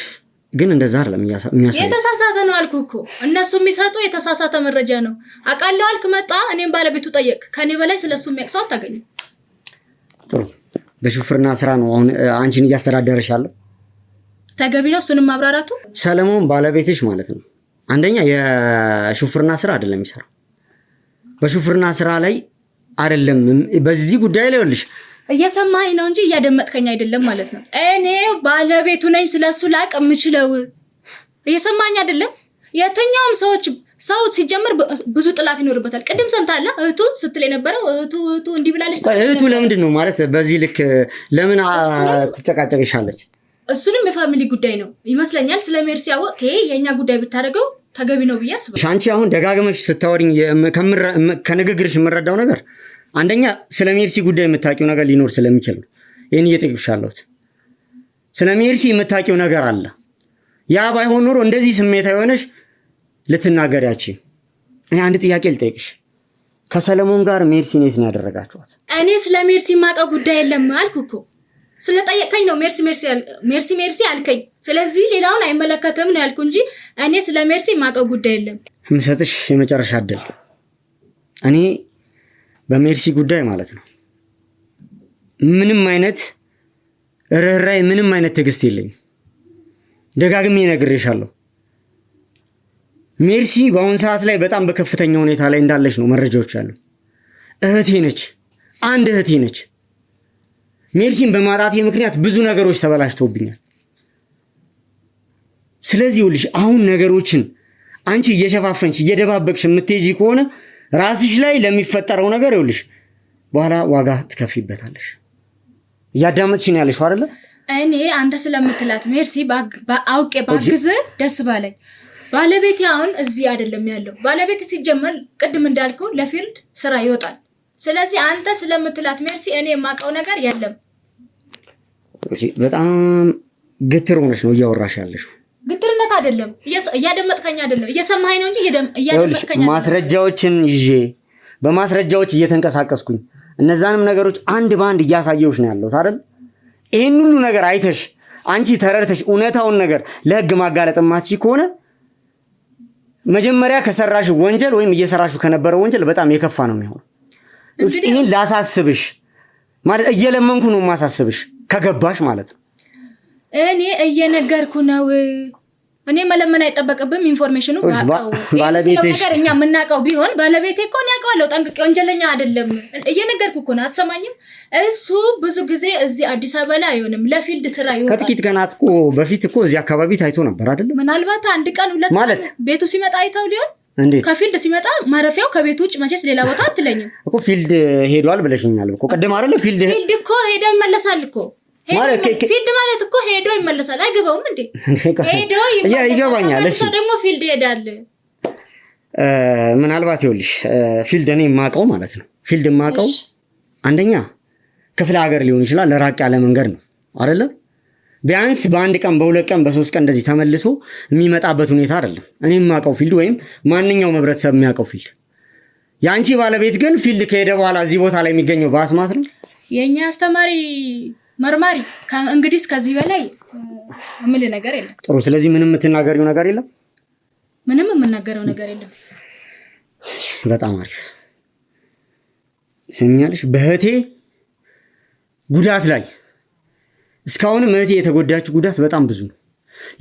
Speaker 1: ግን እንደዛ አይደለም የሚያሳየው።
Speaker 4: የተሳሳተ ነው አልኩህ እኮ። እነሱ የሚሰጡ የተሳሳተ መረጃ ነው። አውቃለሁ አልክ፣ መጣ፣ እኔም ባለቤቱ ጠየቅ። ከኔ በላይ ስለሱ የሚያውቅ ሰው አታገኝም።
Speaker 1: ጥሩ። በሹፍርና ስራ ነው አሁን አንቺን እያስተዳደረሽ ያለው።
Speaker 4: ተገቢ ነው እሱንም ማብራራቱ።
Speaker 1: ሰለሞን ባለቤትሽ ማለት ነው። አንደኛ የሹፍርና ስራ አይደለም የሚሰራው። በሹፍርና ስራ ላይ አይደለም። በዚህ ጉዳይ ላይ ይኸውልሽ
Speaker 4: እየሰማኸኝ ነው እንጂ እያደመጥከኝ አይደለም ማለት ነው። እኔ ባለቤቱ ነኝ፣ ስለሱ ላቅ የምችለው። እየሰማኸኝ አይደለም? የትኛውም ሰው ሲጀምር ብዙ ጥላት ይኖርበታል። ቅድም ሰምታላ እህቱ ስትል የነበረው እህቱ እንዲህ ብላለች።
Speaker 1: እህቱ ለምንድን ነው ማለት በዚህ ልክ ለምን ትጨቃጨቅሻለች?
Speaker 4: እሱንም የፋሚሊ ጉዳይ ነው ይመስለኛል። ስለ ሜርሲ አወቅ የኛ ጉዳይ ብታደርገው ተገቢ ነው ብዬ አስባለሁ።
Speaker 1: አንቺ አሁን ደጋግመሽ ስታወሪኝ ከንግግርሽ የምረዳው ነገር አንደኛ ስለ ሜርሲ ጉዳይ የምታውቂው ነገር ሊኖር ስለሚችል ነው ይህን እየጠየኩሽ ያለሁት። ስለ ሜርሲ የምታውቂው ነገር አለ። ያ ባይሆን ኖሮ እንደዚህ ስሜታዊ ሆነሽ ልትናገሪያችም። እኔ አንድ ጥያቄ ልጠይቅሽ። ከሰለሞን ጋር ሜርሲን የት ነው ያደረጋችኋት?
Speaker 4: እኔ ስለ ሜርሲ የማውቀው ጉዳይ የለም አልኩ እኮ። ስለጠየቀኝ ነው ሜርሲ አልከኝ። ስለዚህ ሌላውን አይመለከትም ነው ያልኩ እንጂ እኔ ስለ ሜርሲ የማውቀው ጉዳይ የለም። የምሰጥሽ
Speaker 1: የመጨረሻ እድል። እኔ በሜርሲ ጉዳይ ማለት ነው ምንም አይነት ርህራሄ፣ ምንም አይነት ትዕግስት የለኝም። ደጋግሜ ነግሬሻለሁ። ሜርሲ በአሁን ሰዓት ላይ በጣም በከፍተኛ ሁኔታ ላይ እንዳለች ነው መረጃዎች አሉ። እህቴ ነች፣ አንድ እህቴ ነች። ሜርሲን በማጣቴ ምክንያት ብዙ ነገሮች ተበላሽተውብኛል። ስለዚህ ይኸውልሽ አሁን ነገሮችን አንቺ እየሸፋፈንሽ እየደባበቅሽ የምትሄጂ ከሆነ ራስሽ ላይ ለሚፈጠረው ነገር ይኸውልሽ በኋላ ዋጋ ትከፊበታለሽ። እያዳመጥሽ ነው ያለሽው አይደለ?
Speaker 4: እኔ አንተ ስለምትላት ሜርሲ አውቄ ባግዝ ደስ ባለኝ። ባለቤቴ አሁን እዚህ አይደለም ያለው። ባለቤቴ ሲጀመር ቅድም እንዳልኩ ለፊልድ ስራ ይወጣል። ስለዚህ አንተ ስለምትላት ሜርሲ እኔ የማውቀው ነገር የለም።
Speaker 1: በጣም ግትር ሆነሽ ነው እያወራሽ ያለሽው።
Speaker 4: ግትርነት አይደለም፣ እያደመጥከኝ አይደለም፣ እየሰማኸኝ ነው እንጂ እያደመጥከኝ።
Speaker 1: ማስረጃዎችን ይዤ በማስረጃዎች እየተንቀሳቀስኩኝ እነዛንም ነገሮች አንድ በአንድ እያሳየውሽ ነው ያለሁት አይደል? ይሄን ሁሉ ነገር አይተሽ አንቺ ተረድተሽ እውነታውን ነገር ለህግ ማጋለጥ ማትቺ ከሆነ መጀመሪያ ከሰራሽ ወንጀል ወይም እየሰራሹ ከነበረው ወንጀል በጣም የከፋ ነው የሚሆነው። ይሄን ላሳስብሽ ማለት እየለመንኩ ነው ማሳስብሽ ከገባሽ ማለት ነው።
Speaker 4: እኔ እየነገርኩ ነው። እኔ መለመን አይጠበቅብም። ኢንፎርሜሽኑ ባለቤትሽ ነገር እኛ የምናውቀው ቢሆን ባለቤቴ እኮ ነው ያውቀዋለሁ ጠንቅቄ። ወንጀለኛ አይደለም። እየነገርኩ እኮ ነው። አትሰማኝም? እሱ ብዙ ጊዜ እዚህ አዲስ አበባ ላይ አይሆንም፣ ለፊልድ ስራ ይወጣል። ከጥቂት ቀናት እኮ በፊት እኮ እዚህ አካባቢ ታይቶ ነበር አይደል? ምናልባት አንድ ቀን ሁለት ማለት ቤቱ ሲመጣ አይተው ሊሆን
Speaker 1: እንዴት?
Speaker 4: ከፊልድ ሲመጣ ማረፊያው ከቤቱ ውጭ መቼስ ሌላ ቦታ አትለኝም እኮ።
Speaker 1: ፊልድ ሄዷል ብለሽኛል እኮ ቀደም አይደል? ፊልድ
Speaker 4: እኮ ሄዶ ይመለሳል እኮ ፊልድ ማለት እኮ ሄዶ ይመለሳል። አይገባውም እንዴ? ሄዶ
Speaker 1: ይገባኛል። እሺ
Speaker 4: ደግሞ ፊልድ ይሄዳል።
Speaker 1: ምናልባት ይኸውልሽ ፊልድ እኔ የማውቀው ማለት ነው ፊልድ የማውቀው አንደኛ ክፍለ ሀገር ሊሆን ይችላል፣ ለራቅ ያለ መንገድ ነው አይደለ? ቢያንስ በአንድ ቀን በሁለት ቀን በሶስት ቀን እንደዚህ ተመልሶ የሚመጣበት ሁኔታ አይደለም እኔ የማውቀው ፊልድ ወይም ማንኛውም ህብረተሰብ የሚያውቀው ፊልድ። የአንቺ ባለቤት ግን ፊልድ ከሄደ በኋላ እዚህ ቦታ ላይ የሚገኘው በአስማት ነው።
Speaker 4: የኛ አስተማሪ መርማሪ እንግዲህ ከዚህ በላይ ምን ነገር የለም።
Speaker 1: ጥሩ። ስለዚህ ምንም የምትናገሪው ነገር የለም?
Speaker 4: ምንም የምናገረው ነገር የለም።
Speaker 1: በጣም አሪፍ። ስሚኛለሽ፣ በእህቴ ጉዳት ላይ እስካሁን እህቴ የተጎዳችው ጉዳት በጣም ብዙ ነው።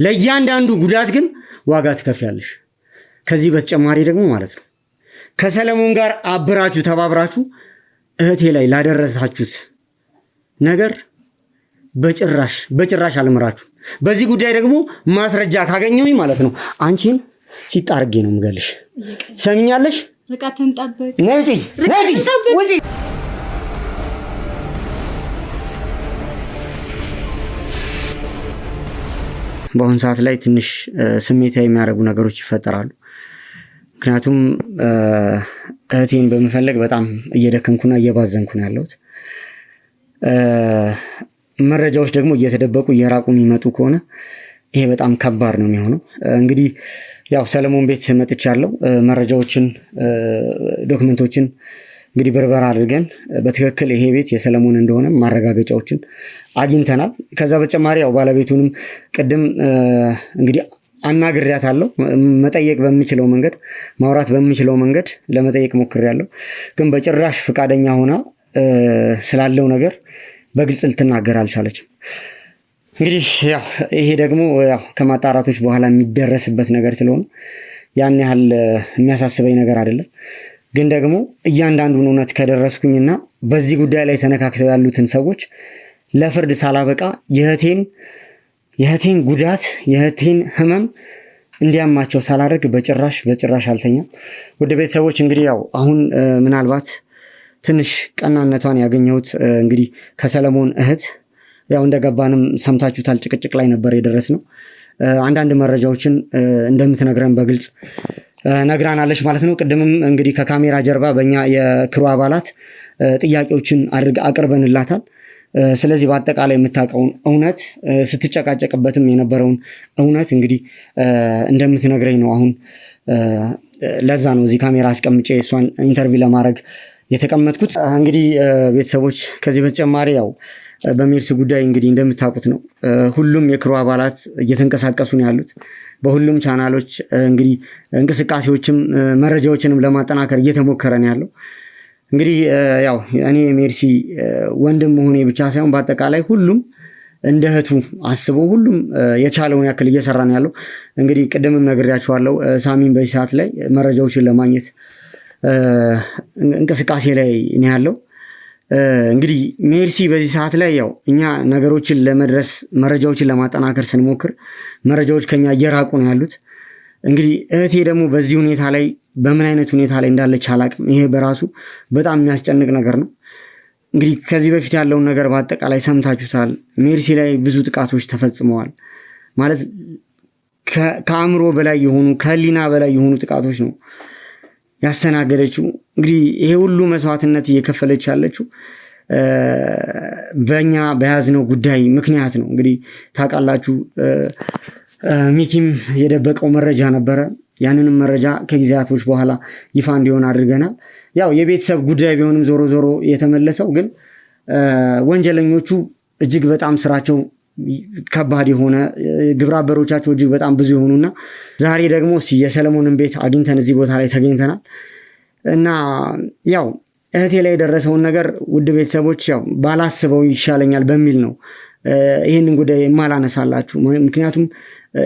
Speaker 1: ለእያንዳንዱ ጉዳት ግን ዋጋ ትከፍያለሽ። ከዚህ በተጨማሪ ደግሞ ማለት ነው ከሰለሞን ጋር አብራችሁ ተባብራችሁ እህቴ ላይ ላደረሳችሁት ነገር በጭራሽ አልምራችሁ። በዚህ ጉዳይ ደግሞ ማስረጃ ካገኘሁኝ ማለት ነው አንቺን ሲጣርጌ ነው የምገልሽ። ሰሚኛለሽ?
Speaker 4: ርቀትን ጠብቅ።
Speaker 1: ነጂ ውጪ። በአሁን ሰዓት ላይ ትንሽ ስሜታዊ የሚያደርጉ ነገሮች ይፈጠራሉ። ምክንያቱም እህቴን በመፈለግ በጣም እየደከምኩና እየባዘንኩ ነው ያለሁት። መረጃዎች ደግሞ እየተደበቁ እየራቁ የሚመጡ ከሆነ ይሄ በጣም ከባድ ነው የሚሆነው። እንግዲህ ያው ሰለሞን ቤት መጥቻለሁ። መረጃዎችን ዶክመንቶችን እንግዲህ በርበራ አድርገን በትክክል ይሄ ቤት የሰለሞን እንደሆነ ማረጋገጫዎችን አግኝተናል። ከዛ በተጨማሪ ያው ባለቤቱንም ቅድም እንግዲህ አናግሬያታለሁ። መጠየቅ በምችለው መንገድ ማውራት በምችለው መንገድ ለመጠየቅ ሞክሬያለሁ። ግን በጭራሽ ፈቃደኛ ሆና ስላለው ነገር በግልጽ ልትናገር አልቻለችም። እንግዲህ ያው ይሄ ደግሞ ያው ከማጣራቶች በኋላ የሚደረስበት ነገር ስለሆነ ያን ያህል የሚያሳስበኝ ነገር አይደለም። ግን ደግሞ እያንዳንዱን እውነት ከደረስኩኝና በዚህ ጉዳይ ላይ ተነካክተው ያሉትን ሰዎች ለፍርድ ሳላበቃ የእህቴን ጉዳት የእህቴን ህመም እንዲያማቸው ሳላደርግ በጭራሽ አልተኛም። ወደ ቤተሰቦች እንግዲህ ያው አሁን ምናልባት ትንሽ ቀናነቷን ያገኘሁት እንግዲህ ከሰለሞን እህት ያው እንደገባንም ሰምታችሁታል። ጭቅጭቅ ላይ ነበር የደረስነው። አንዳንድ መረጃዎችን እንደምትነግረን በግልጽ ነግራናለች ማለት ነው። ቅድምም እንግዲህ ከካሜራ ጀርባ በእኛ የክሩ አባላት ጥያቄዎችን አቅርበንላታል። ስለዚህ በአጠቃላይ የምታውቀውን እውነት ስትጨቃጨቅበትም የነበረውን እውነት እንግዲህ እንደምትነግረኝ ነው። አሁን ለዛ ነው እዚህ ካሜራ አስቀምጬ እሷን ኢንተርቪው ለማድረግ የተቀመጥኩት። እንግዲህ ቤተሰቦች ከዚህ በተጨማሪ ያው በሜርሲ ጉዳይ እንግዲህ እንደምታውቁት ነው ሁሉም የክሩ አባላት እየተንቀሳቀሱ ነው ያሉት። በሁሉም ቻናሎች እንግዲህ እንቅስቃሴዎችም መረጃዎችንም ለማጠናከር እየተሞከረ ነው ያለው። እንግዲህ ያው እኔ ሜርሲ ወንድም መሆኔ ብቻ ሳይሆን በአጠቃላይ ሁሉም እንደ እህቱ አስቦ ሁሉም የቻለውን ያክል እየሰራ ነው ያለው። እንግዲህ ቅድምም ነግሬያችኋለሁ ሳሚን በዚህ ሰዓት ላይ መረጃዎችን ለማግኘት እንቅስቃሴ ላይ ነው ያለው። እንግዲህ ሜርሲ በዚህ ሰዓት ላይ ያው እኛ ነገሮችን ለመድረስ መረጃዎችን ለማጠናከር ስንሞክር መረጃዎች ከኛ እየራቁ ነው ያሉት። እንግዲህ እህቴ ደግሞ በዚህ ሁኔታ ላይ በምን አይነት ሁኔታ ላይ እንዳለች አላቅም። ይሄ በራሱ በጣም የሚያስጨንቅ ነገር ነው። እንግዲህ ከዚህ በፊት ያለውን ነገር በአጠቃላይ ሰምታችሁታል። ሜርሲ ላይ ብዙ ጥቃቶች ተፈጽመዋል። ማለት ከአእምሮ በላይ የሆኑ ከህሊና በላይ የሆኑ ጥቃቶች ነው ያስተናገደችው። እንግዲህ ይሄ ሁሉ መስዋዕትነት እየከፈለች ያለችው በእኛ በያዝነው ጉዳይ ምክንያት ነው። እንግዲህ ታውቃላችሁ ሚኪም የደበቀው መረጃ ነበረ። ያንንም መረጃ ከጊዜያቶች በኋላ ይፋ እንዲሆን አድርገናል። ያው የቤተሰብ ጉዳይ ቢሆንም ዞሮ ዞሮ የተመለሰው ግን ወንጀለኞቹ እጅግ በጣም ስራቸው ከባድ የሆነ ግብረ አበሮቻቸው እጅግ በጣም ብዙ የሆኑና ዛሬ ደግሞ የሰለሞንን ቤት አግኝተን እዚህ ቦታ ላይ ተገኝተናል እና ያው እህቴ ላይ የደረሰውን ነገር ውድ ቤተሰቦች ያው ባላስበው ይሻለኛል በሚል ነው ይህንን ጉዳይ የማላነሳላችሁ። ምክንያቱም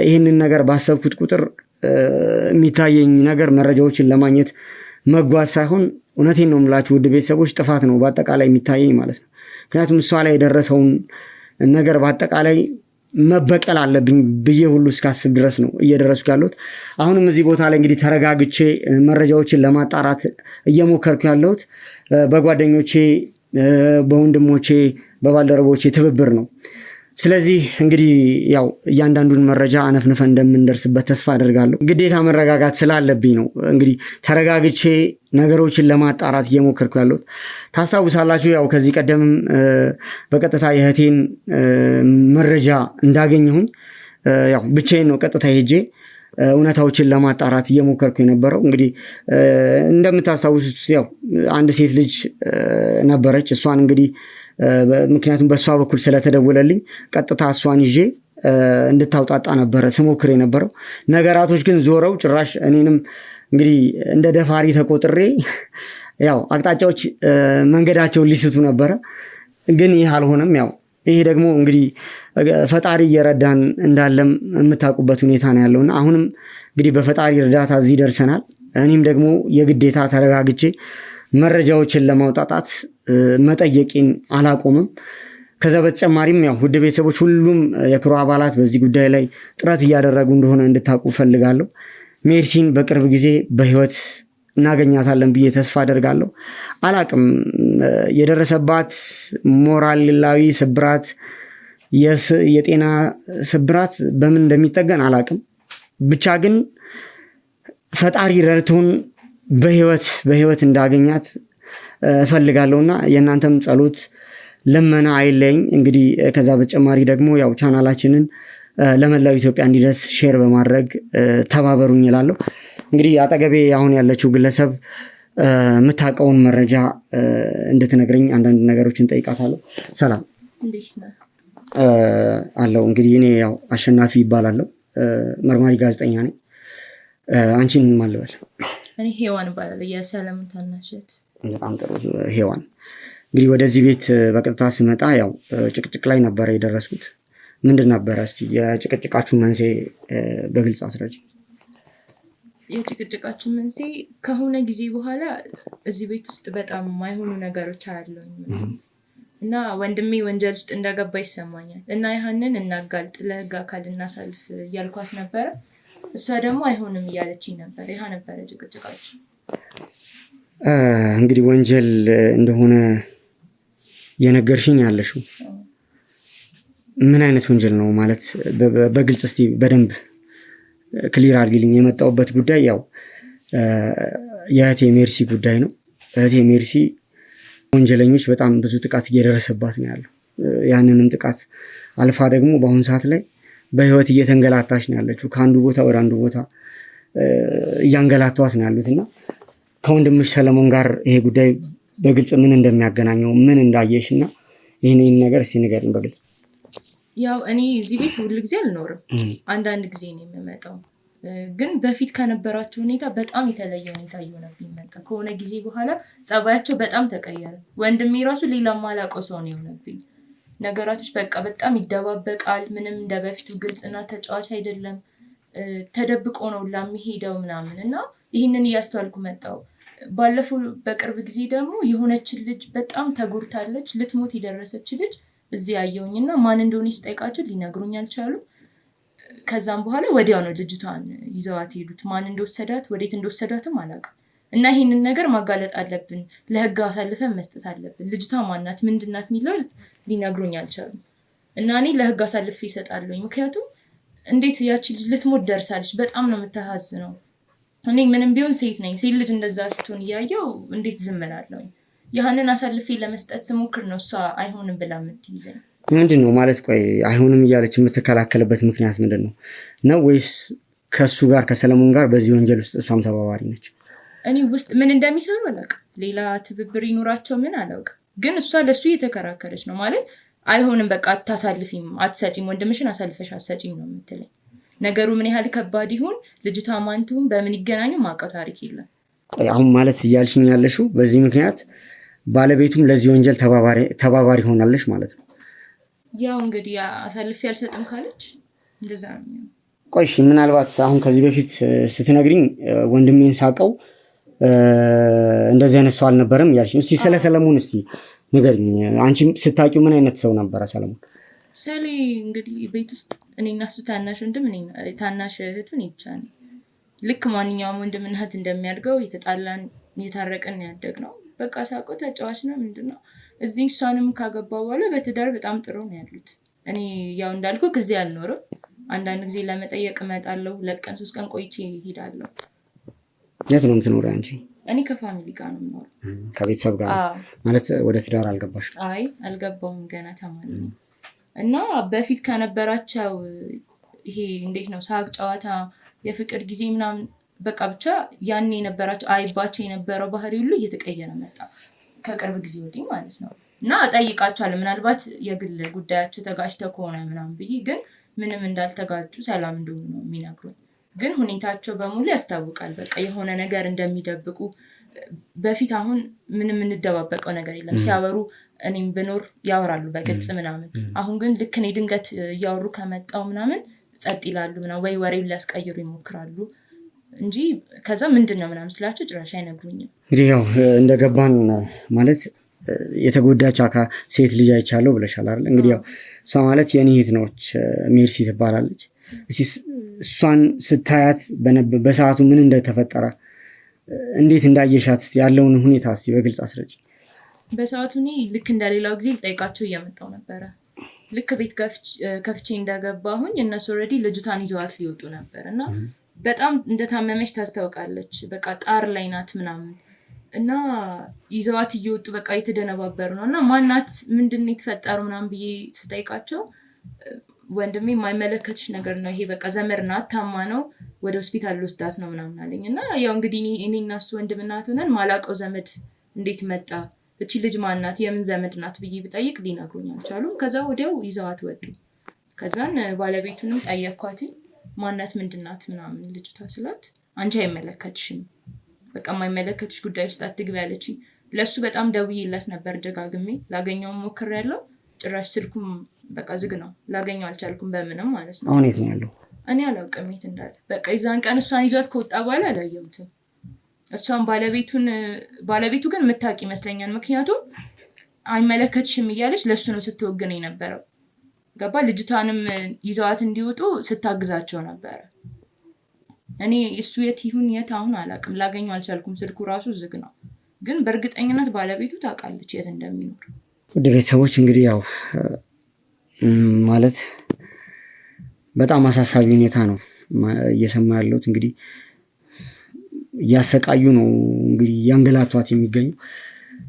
Speaker 1: ይህንን ነገር ባሰብኩት ቁጥር የሚታየኝ ነገር መረጃዎችን ለማግኘት መጓዝ ሳይሆን እውነቴን ነው የምላችሁ ውድ ቤተሰቦች ጥፋት ነው በአጠቃላይ የሚታየኝ ማለት ነው። ምክንያቱም እሷ ላይ የደረሰውን ነገር በአጠቃላይ መበቀል አለብኝ ብዬ ሁሉ እስካስብ ድረስ ነው እየደረስኩ ያለሁት። አሁንም እዚህ ቦታ ላይ እንግዲህ ተረጋግቼ መረጃዎችን ለማጣራት እየሞከርኩ ያለሁት በጓደኞቼ፣ በወንድሞቼ፣ በባልደረቦቼ ትብብር ነው። ስለዚህ እንግዲህ ያው እያንዳንዱን መረጃ አነፍንፈን እንደምንደርስበት ተስፋ አደርጋለሁ። ግዴታ መረጋጋት ስላለብኝ ነው እንግዲህ ተረጋግቼ ነገሮችን ለማጣራት እየሞከርኩ ያለሁት። ታስታውሳላችሁ ያው ከዚህ ቀደምም በቀጥታ የእህቴን መረጃ እንዳገኘሁኝ ያው ብቻዬን ነው ቀጥታ ሄጄ እውነታዎችን ለማጣራት እየሞከርኩ የነበረው። እንግዲህ እንደምታስታውሱት ያው አንድ ሴት ልጅ ነበረች። እሷን እንግዲህ ምክንያቱም በእሷ በኩል ስለተደወለልኝ ቀጥታ እሷን ይዤ እንድታውጣጣ ነበረ ስሞክር የነበረው። ነገራቶች ግን ዞረው ጭራሽ እኔንም እንግዲህ እንደ ደፋሪ ተቆጥሬ ያው አቅጣጫዎች መንገዳቸውን ሊስቱ ነበረ። ግን ይህ አልሆነም። ያው ይሄ ደግሞ እንግዲህ ፈጣሪ እየረዳን እንዳለም የምታውቁበት ሁኔታ ነው ያለውና አሁንም እንግዲህ በፈጣሪ እርዳታ እዚህ ደርሰናል። እኔም ደግሞ የግዴታ ተረጋግቼ መረጃዎችን ለማውጣጣት መጠየቂን አላቆምም። ከዛ በተጨማሪም ያው ውድ ቤተሰቦች ሁሉም የክሩ አባላት በዚህ ጉዳይ ላይ ጥረት እያደረጉ እንደሆነ እንድታውቁ ፈልጋለሁ። ሜርሲን በቅርብ ጊዜ በህይወት እናገኛታለን ብዬ ተስፋ አደርጋለሁ። አላቅም የደረሰባት ሞራላዊ ስብራት፣ የጤና ስብራት በምን እንደሚጠገን አላቅም። ብቻ ግን ፈጣሪ ረድቶን በህይወት እንዳገኛት እፈልጋለሁና የእናንተም ጸሎት ልመና አይለኝ። እንግዲህ ከዛ በተጨማሪ ደግሞ ያው ቻናላችንን ለመላው ኢትዮጵያ እንዲደርስ ሼር በማድረግ ተባበሩኝ እላለሁ። እንግዲህ አጠገቤ አሁን ያለችው ግለሰብ የምታውቀውን መረጃ እንድትነግረኝ አንዳንድ ነገሮችን ጠይቃታለሁ። ሰላም አለው። እንግዲህ እኔ ያው አሸናፊ ይባላለሁ፣ መርማሪ ጋዜጠኛ ነኝ። አንቺን ማን ልበል?
Speaker 3: እኔ ሄዋን እባላለሁ፣ የሰለሞን ታናሽ እህት።
Speaker 1: በጣም ጥሩ ሄዋን። እንግዲህ ወደዚህ ቤት በቀጥታ ስመጣ ያው ጭቅጭቅ ላይ ነበረ የደረስኩት። ምንድን ነበረ እስቲ የጭቅጭቃችሁ መንስኤ በግልጽ አስረጅ።
Speaker 3: የጭቅጭቃችን መንስኤ ከሆነ ጊዜ በኋላ እዚህ ቤት ውስጥ በጣም የማይሆኑ ነገሮች አያለሁኝ እና ወንድሜ ወንጀል ውስጥ እንደገባ ይሰማኛል እና ያህንን እናጋልጥ፣ ለህግ አካል እናሳልፍ እያልኳት ነበረ። እሷ ደግሞ አይሆንም እያለችኝ ነበር። ይህ ነበረ ጭቅጭቃችን።
Speaker 1: እንግዲህ ወንጀል እንደሆነ የነገርሽኝ ያለሽው ምን አይነት ወንጀል ነው ማለት በግልጽ እስቲ በደንብ ክሊር አድርጊልኝ። የመጣሁበት ጉዳይ ያው የእህቴ ሜርሲ ጉዳይ ነው። እህቴ ሜርሲ ወንጀለኞች በጣም ብዙ ጥቃት እየደረሰባት ነው ያለው። ያንንም ጥቃት አልፋ ደግሞ በአሁኑ ሰዓት ላይ በህይወት እየተንገላታች ነው ያለችው። ከአንዱ ቦታ ወደ አንዱ ቦታ እያንገላቷት ነው ያሉት እና ከወንድምሽ ሰለሞን ጋር ይሄ ጉዳይ በግልጽ ምን እንደሚያገናኘው ምን እንዳየሽ እና ይህን ነገር እስቲ ንገሪኝ በግልጽ።
Speaker 3: ያው እኔ እዚህ ቤት ሁል ጊዜ አልኖርም፣ አንዳንድ ጊዜ ነው የምመጣው። ግን በፊት ከነበራቸው ሁኔታ በጣም የተለየ ሁኔታ እየሆነብኝ መጣ። ከሆነ ጊዜ በኋላ ጸባያቸው በጣም ተቀየረ። ወንድሜ ራሱ ሌላ ማላውቀው ሰው ነው የሆነብኝ። ነገራቶች በቃ በጣም ይደባበቃል። ምንም እንደ በፊቱ ግልጽና ተጫዋች አይደለም። ተደብቆ ነው ለሚሄደው ምናምን እና ይህንን እያስተዋልኩ መጣው። ባለፈው በቅርብ ጊዜ ደግሞ የሆነችን ልጅ በጣም ተጎድታለች፣ ልትሞት የደረሰች ልጅ እዚህ ያየውኝና ማን እንደሆነች ስጠይቃቸው ሊነግሩኝ አልቻሉ። ከዛም በኋላ ወዲያው ነው ልጅቷን ይዘዋት ሄዱት። ማን እንደወሰዳት ወዴት እንደወሰዳትም አላውቅም። እና ይህንን ነገር ማጋለጥ አለብን፣ ለህግ አሳልፈን መስጠት አለብን። ልጅቷ ማናት ምንድናት የሚለው ሊነግሩኝ አልቻሉም። እና እኔ ለህግ አሳልፌ ይሰጣለሁኝ። ምክንያቱም እንዴት ያቺ ልጅ ልትሞት ደርሳለች። በጣም ነው የምታሳዝነው። እኔ ምንም ቢሆን ሴት ነኝ። ሴት ልጅ እንደዛ ስትሆን እያየው እንዴት ዝም እላለሁኝ? ያህንን አሳልፌ ለመስጠት ስሞክር ነው እሷ አይሆንም ብላ የምትይዘኝ።
Speaker 1: ምንድን ነው ማለት? ቆይ አይሆንም እያለች የምትከላከልበት ምክንያት ምንድን ነው? ነው ወይስ ከእሱ ጋር ከሰለሞን ጋር በዚህ ወንጀል ውስጥ እሷም ተባባሪ ነች?
Speaker 3: እኔ ውስጥ ምን እንደሚሰሩ አላውቅም። ሌላ ትብብር ይኖራቸው ምን አላውቅም። ግን እሷ ለሱ እየተከራከረች ነው ማለት አይሆንም፣ በቃ አታሳልፊም፣ አትሰጪም፣ ወንድምሽን አሳልፈሽ አትሰጪም ነው የምትለኝ። ነገሩ ምን ያህል ከባድ ይሁን፣ ልጅቷ ማንቱም በምን ይገናኙ ማውቀው ታሪክ የለም።
Speaker 1: አሁን ማለት እያልሽኝ ያለሽው በዚህ ምክንያት ባለቤቱም ለዚህ ወንጀል ተባባሪ ሆናለች ማለት ነው?
Speaker 3: ያው እንግዲህ አሳልፌ አልሰጥም ካለች እንደዛ ነው።
Speaker 1: ቆይ እሺ፣ ምናልባት አሁን ከዚህ በፊት ስትነግሪኝ ወንድሜን ሳቀው እንደዚህ አይነት ሰው አልነበረም እያልሽኝ፣ እስቲ ስለ ሰለሞን እስቲ ንገሪኝ። አንቺም ስታቂው ምን አይነት ሰው ነበረ ሰለሞን?
Speaker 3: ሰሌ እንግዲህ ቤት ውስጥ እኔና እሱ ታናሽ ወንድም ታናሽ እህቱን ይቻላል። ልክ ማንኛውም ወንድም እና እህት እንደሚያድገው የተጣላን እየታረቅን ያደግ ነው። በቃ ሳቆ ተጫዋች ነው ምንድነው። እዚህ እሷንም ካገባ በኋላ በትዳር በጣም ጥሩ ነው ያሉት። እኔ ያው እንዳልኩ ጊዜ አልኖርም። አንዳንድ ጊዜ ለመጠየቅ እመጣለሁ። 2 ቀን 3 ቀን ቆይቼ እሄዳለሁ።
Speaker 1: የት ነው የምትኖሪው አንቺ?
Speaker 3: እኔ ከፋሚሊ ጋር ነው የምኖረው።
Speaker 1: ከቤተሰብ ጋር ማለት ወደ ትዳር አልገባሽ?
Speaker 3: አይ አልገባሁም፣ ገና ተማሪ ነኝ። እና በፊት ከነበራቸው ይሄ እንዴት ነው ሳቅ፣ ጨዋታ፣ የፍቅር ጊዜ ምናምን በቃ ብቻ ያኔ የነበራቸው አይባቸው የነበረው ባህሪ ሁሉ እየተቀየረ መጣ ከቅርብ ጊዜ ወዲህ ማለት ነው። እና እጠይቃቸዋለሁ ምናልባት የግል ጉዳያቸው ተጋጭተው ከሆነ ምናምን ብዬ፣ ግን ምንም እንዳልተጋጩ ሰላም እንደሆኑ ነው የሚነግሩኝ። ግን ሁኔታቸው በሙሉ ያስታውቃል። በቃ የሆነ ነገር እንደሚደብቁ በፊት አሁን ምንም እንደባበቀው ነገር የለም። ሲያወሩ እኔም ብኖር ያወራሉ በግልጽ ምናምን። አሁን ግን ልክ እኔ ድንገት እያወሩ ከመጣው ምናምን ጸጥ ይላሉ ምናምን፣ ወይ ወሬውን ሊያስቀይሩ ይሞክራሉ እንጂ ከዛ ምንድን ነው ምናምን ስላቸው ጭራሽ አይነግሩኝም። እንግዲህ
Speaker 1: ያው እንደገባን ማለት የተጎዳች ሴት ልጅ አይቻለሁ ብለሻል አይደል? እንግዲህ ያው እሷ ማለት የኔ እህት ነች፣ ሜርሲ ትባላለች። እሷን ስታያት በሰዓቱ ምን እንደተፈጠረ እንዴት እንዳየሻት ያለውን ሁኔታ እስቲ በግልጽ አስረጭ።
Speaker 3: በሰዓቱ እኔ ልክ እንደሌላው ጊዜ ልጠይቃቸው እየመጣው ነበረ። ልክ ቤት ከፍቼ እንደገባሁኝ እነሱ ኦልሬዲ ልጅቷን ይዘዋት ሊወጡ ነበር እና በጣም እንደታመመች ታስታውቃለች። በቃ ጣር ላይ ናት ምናምን እና ይዘዋት እየወጡ በቃ የተደነባበሩ ነው። እና ማናት ምንድን የተፈጠረው ምናምን ብዬ ስጠይቃቸው ወንድሜ የማይመለከትሽ ነገር ነው ይሄ፣ በቃ ዘመድ ናት፣ ታማ ነው፣ ወደ ሆስፒታል ልወስዳት ነው ምናምን አለኝ። እና ያው እንግዲህ እኔ እና እሱ ወንድምና እህት ሆነን ማላውቀው ዘመድ እንዴት መጣ፣ እቺ ልጅ ማናት፣ የምን ዘመድ ናት ብዬ ብጠይቅ ሊነግሩኝ አልቻሉም። ከዛ ወዲያው ይዘዋት ወጡ። ከዛን ባለቤቱንም ጠየኳት፣ ማናት ምንድናት ምናምን ልጅቷ ስላት፣ አንቺ አይመለከትሽም፣ በቃ የማይመለከትሽ ጉዳይ ውስጥ አትግቢ ያለችኝ። ለሱ በጣም ደውዬላት ነበር ደጋግሜ፣ ላገኘው ሞክሬያለሁ። ጭራሽ ስልኩም በቃ ዝግ ነው፣ ላገኘው አልቻልኩም በምንም ማለት ነው።
Speaker 1: አሁን የት ነው ያለው?
Speaker 3: እኔ አላውቅም የት እንዳለ። በቃ የዛን ቀን እሷን ይዟት ከወጣ በኋላ አላየሁትም። እሷን ባለቤቱ ግን የምታውቅ ይመስለኛል። ምክንያቱም አይመለከትሽም እያለች ለሱ ነው ስትወግን የነበረው። ገባ? ልጅቷንም ይዘዋት እንዲወጡ ስታግዛቸው ነበረ። እኔ እሱ የት ይሁን የት አሁን አላውቅም፣ ላገኘው አልቻልኩም። ስልኩ ራሱ ዝግ ነው። ግን በእርግጠኝነት ባለቤቱ ታውቃለች የት እንደሚኖር።
Speaker 1: ውድ ቤተሰቦች እንግዲህ ያው ማለት በጣም አሳሳቢ ሁኔታ ነው እየሰማ ያለሁት። እንግዲህ እያሰቃዩ ነው እንግዲህ ያንገላቷት የሚገኙ።